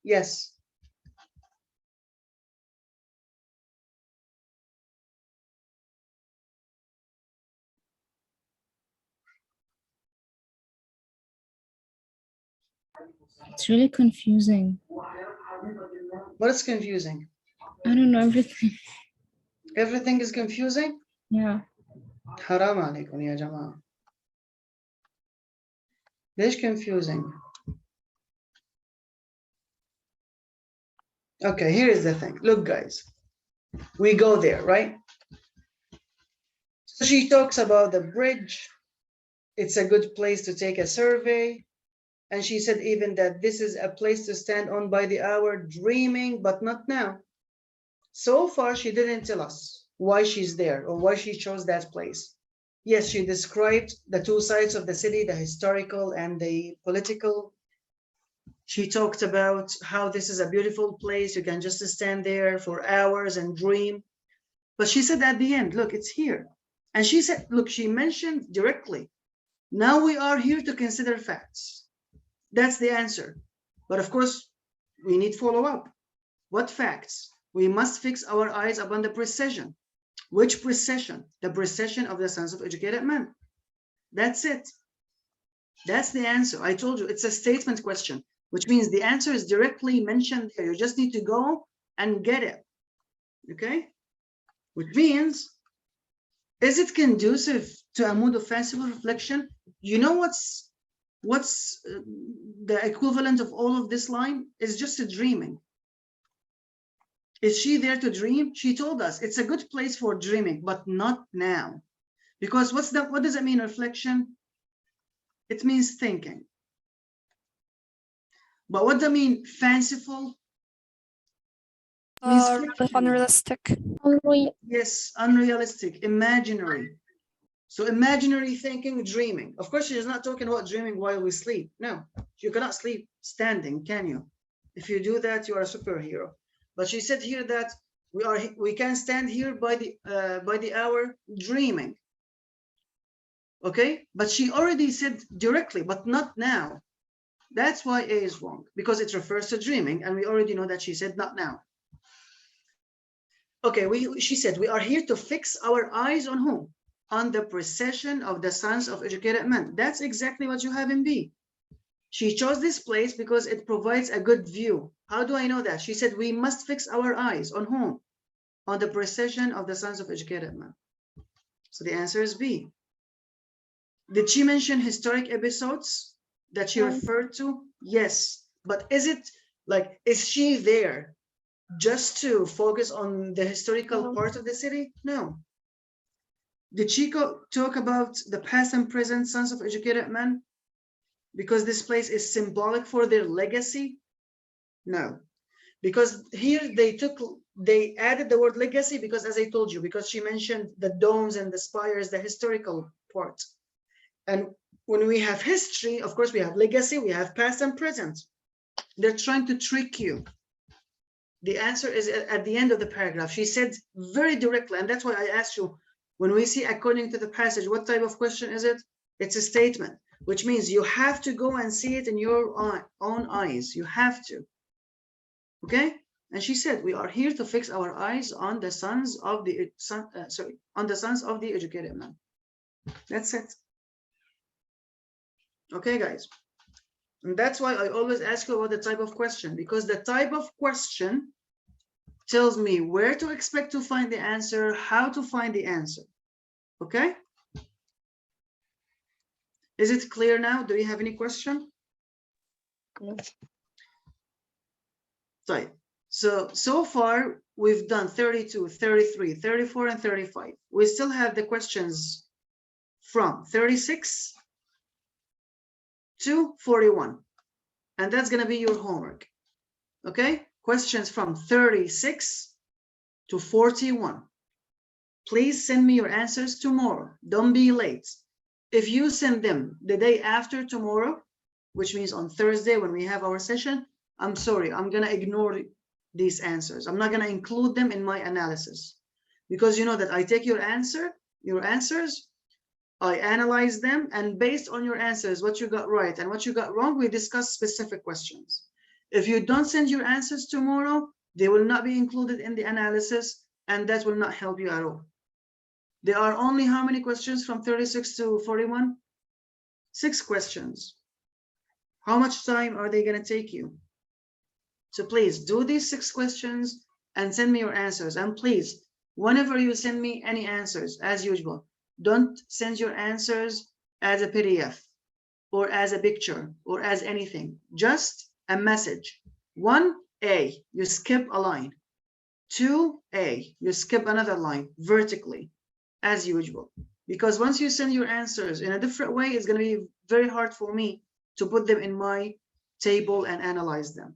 Speaker 1: Yes.
Speaker 5: It's really confusing.
Speaker 1: What is confusing?
Speaker 5: I don't know everything.
Speaker 1: Everything is confusing?
Speaker 5: Yeah.
Speaker 1: Haram alaykum ya jama'a. Lيش confusing? Okay, here is the thing. Look, guys, we go there, right? So she talks about the bridge, it's a good place to take a survey. And she said even that this is a place to stand on by the hour, dreaming, but not now. So far, she didn't tell us why she's there or why she chose that place. Yes, she described the two sides of the city, the historical and the political. She talked about how this is a beautiful place. You can just stand there for hours and dream. But she said at the end, look, it's here. And she said, look, she mentioned directly, now we are here to consider facts. That's the answer. But of course, we need follow-up. What facts? We must fix our eyes upon the precession. Which precession? The precession of the sons of educated men. That's it. That's the answer. I told you, it's a statement question, which means the answer is directly mentioned there. You just need to go and get it. Okay? Which means, is it conducive to a mood of fanciful reflection? You know what's the equivalent of all of this line? Is just a dreaming. Is she there to dream? She told us it's a good place for dreaming, but not now. Because what does it mean, reflection? It means thinking. But what does it mean, fanciful? Means
Speaker 3: unrealistic.
Speaker 1: Yes, unrealistic, imaginary. So imaginary thinking, dreaming. Of course, she is not talking about dreaming while we sleep. No, you cannot sleep standing, can you? If you do that, you are a superhero. But she said here that we can stand here by the hour dreaming. Okay, but she already said directly, but not now. That's why A is wrong, because it refers to dreaming, and we already know that she said not now. Okay, she said we are here to fix our eyes on whom? On the precession of the sons of educated men. That's exactly what you have in B. She chose this place because it provides a good view. How do I know that? She said we must fix our eyes on whom? On the precession of the sons of educated men. So the answer is B. Did she mention historic episodes that she referred to? Yes, but is she there just to focus on the historical part of the city? No. Did she talk about the past and present sons of educated men? Because this place is symbolic for their legacy? No. Because here they added the word legacy because, as I told you, because she mentioned the domes and the spires, the historical part. And when we have history, of course, we have legacy, we have past and present. They're trying to trick you. The answer is at the end of the paragraph. She said very directly, and that's why I asked you, when we see according to the passage, what type of question is it? It's a statement, which means you have to go and see it in your own eyes. You have to. Okay? And she said, we are here to fix our eyes on the sons of the educated men. That's it. Okay, guys. And that's why I always ask you about the type of question, because the type of question tells me where to expect to find the answer, how to find the answer. Okay? Is it clear now? Do you have any question?
Speaker 4: No.
Speaker 1: Right. So far, we've done 32, 33, 34, and 35. We still have the questions from 36 to 41. And that's going to be your homework. Okay? Questions from 36 to 41. Please send me your answers tomorrow. Don't be late. If you send them the day after tomorrow, which means on Thursday when we have our session, I'm sorry, I'm going to ignore these answers. I'm not going to include them in my analysis, because you know that I take your answers, I analyze them, and based on your answers, what you got right and what you got wrong, we discuss specific questions. If you don't send your answers tomorrow, they will not be included in the analysis, and that will not help you at all. There are only how many questions from 36 to 41? 6 questions. How much time are they going to take you? So please do these 6 questions and send me your answers. And please, whenever you send me any answers, as usual, don't send your answers as a PDF or as a picture or as anything. Just a message. 1A, you skip a line. 2A, you skip another line vertically, as usual. because once you send your answers in a different way, it's going to be very hard for me to put them in my table and analyze them.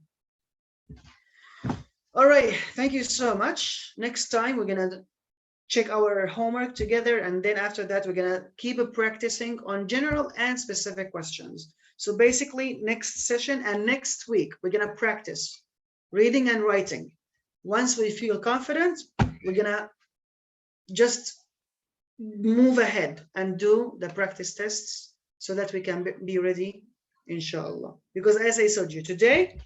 Speaker 1: All right, thank you so much. Next time we're going to check our homework together, and then after that we're going to keep practicing on general and specific questions. So basically next session and next week we're going to practice reading and writing. Once we feel confident, we're going to just move ahead and do the practice tests so that we can be ready, inshallah. Because as I told you today,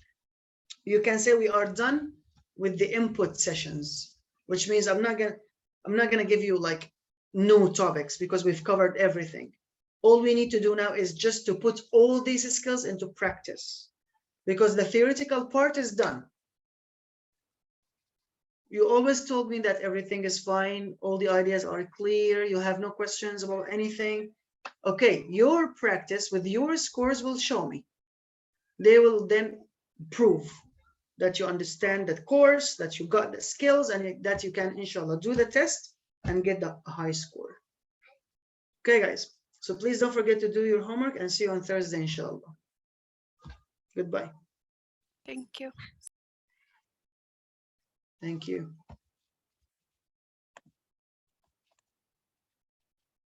Speaker 1: you can say we are done with the input sessions, which means I'm not gonna give you like new topics because we've covered everything. All we need to do now is just to put all these skills into practice, because the theoretical part is done. You always told me that everything is fine, all the ideas are clear, you have no questions about anything. Okay, your practice with your scores will show me. They will then prove that you understand that course, that you got the skills, and that you can, inshallah, do the test and get the high score. Okay, guys. So please don't forget to do your homework, and see you on Thursday, inshallah. Goodbye.
Speaker 3: Thank you.
Speaker 1: Thank you.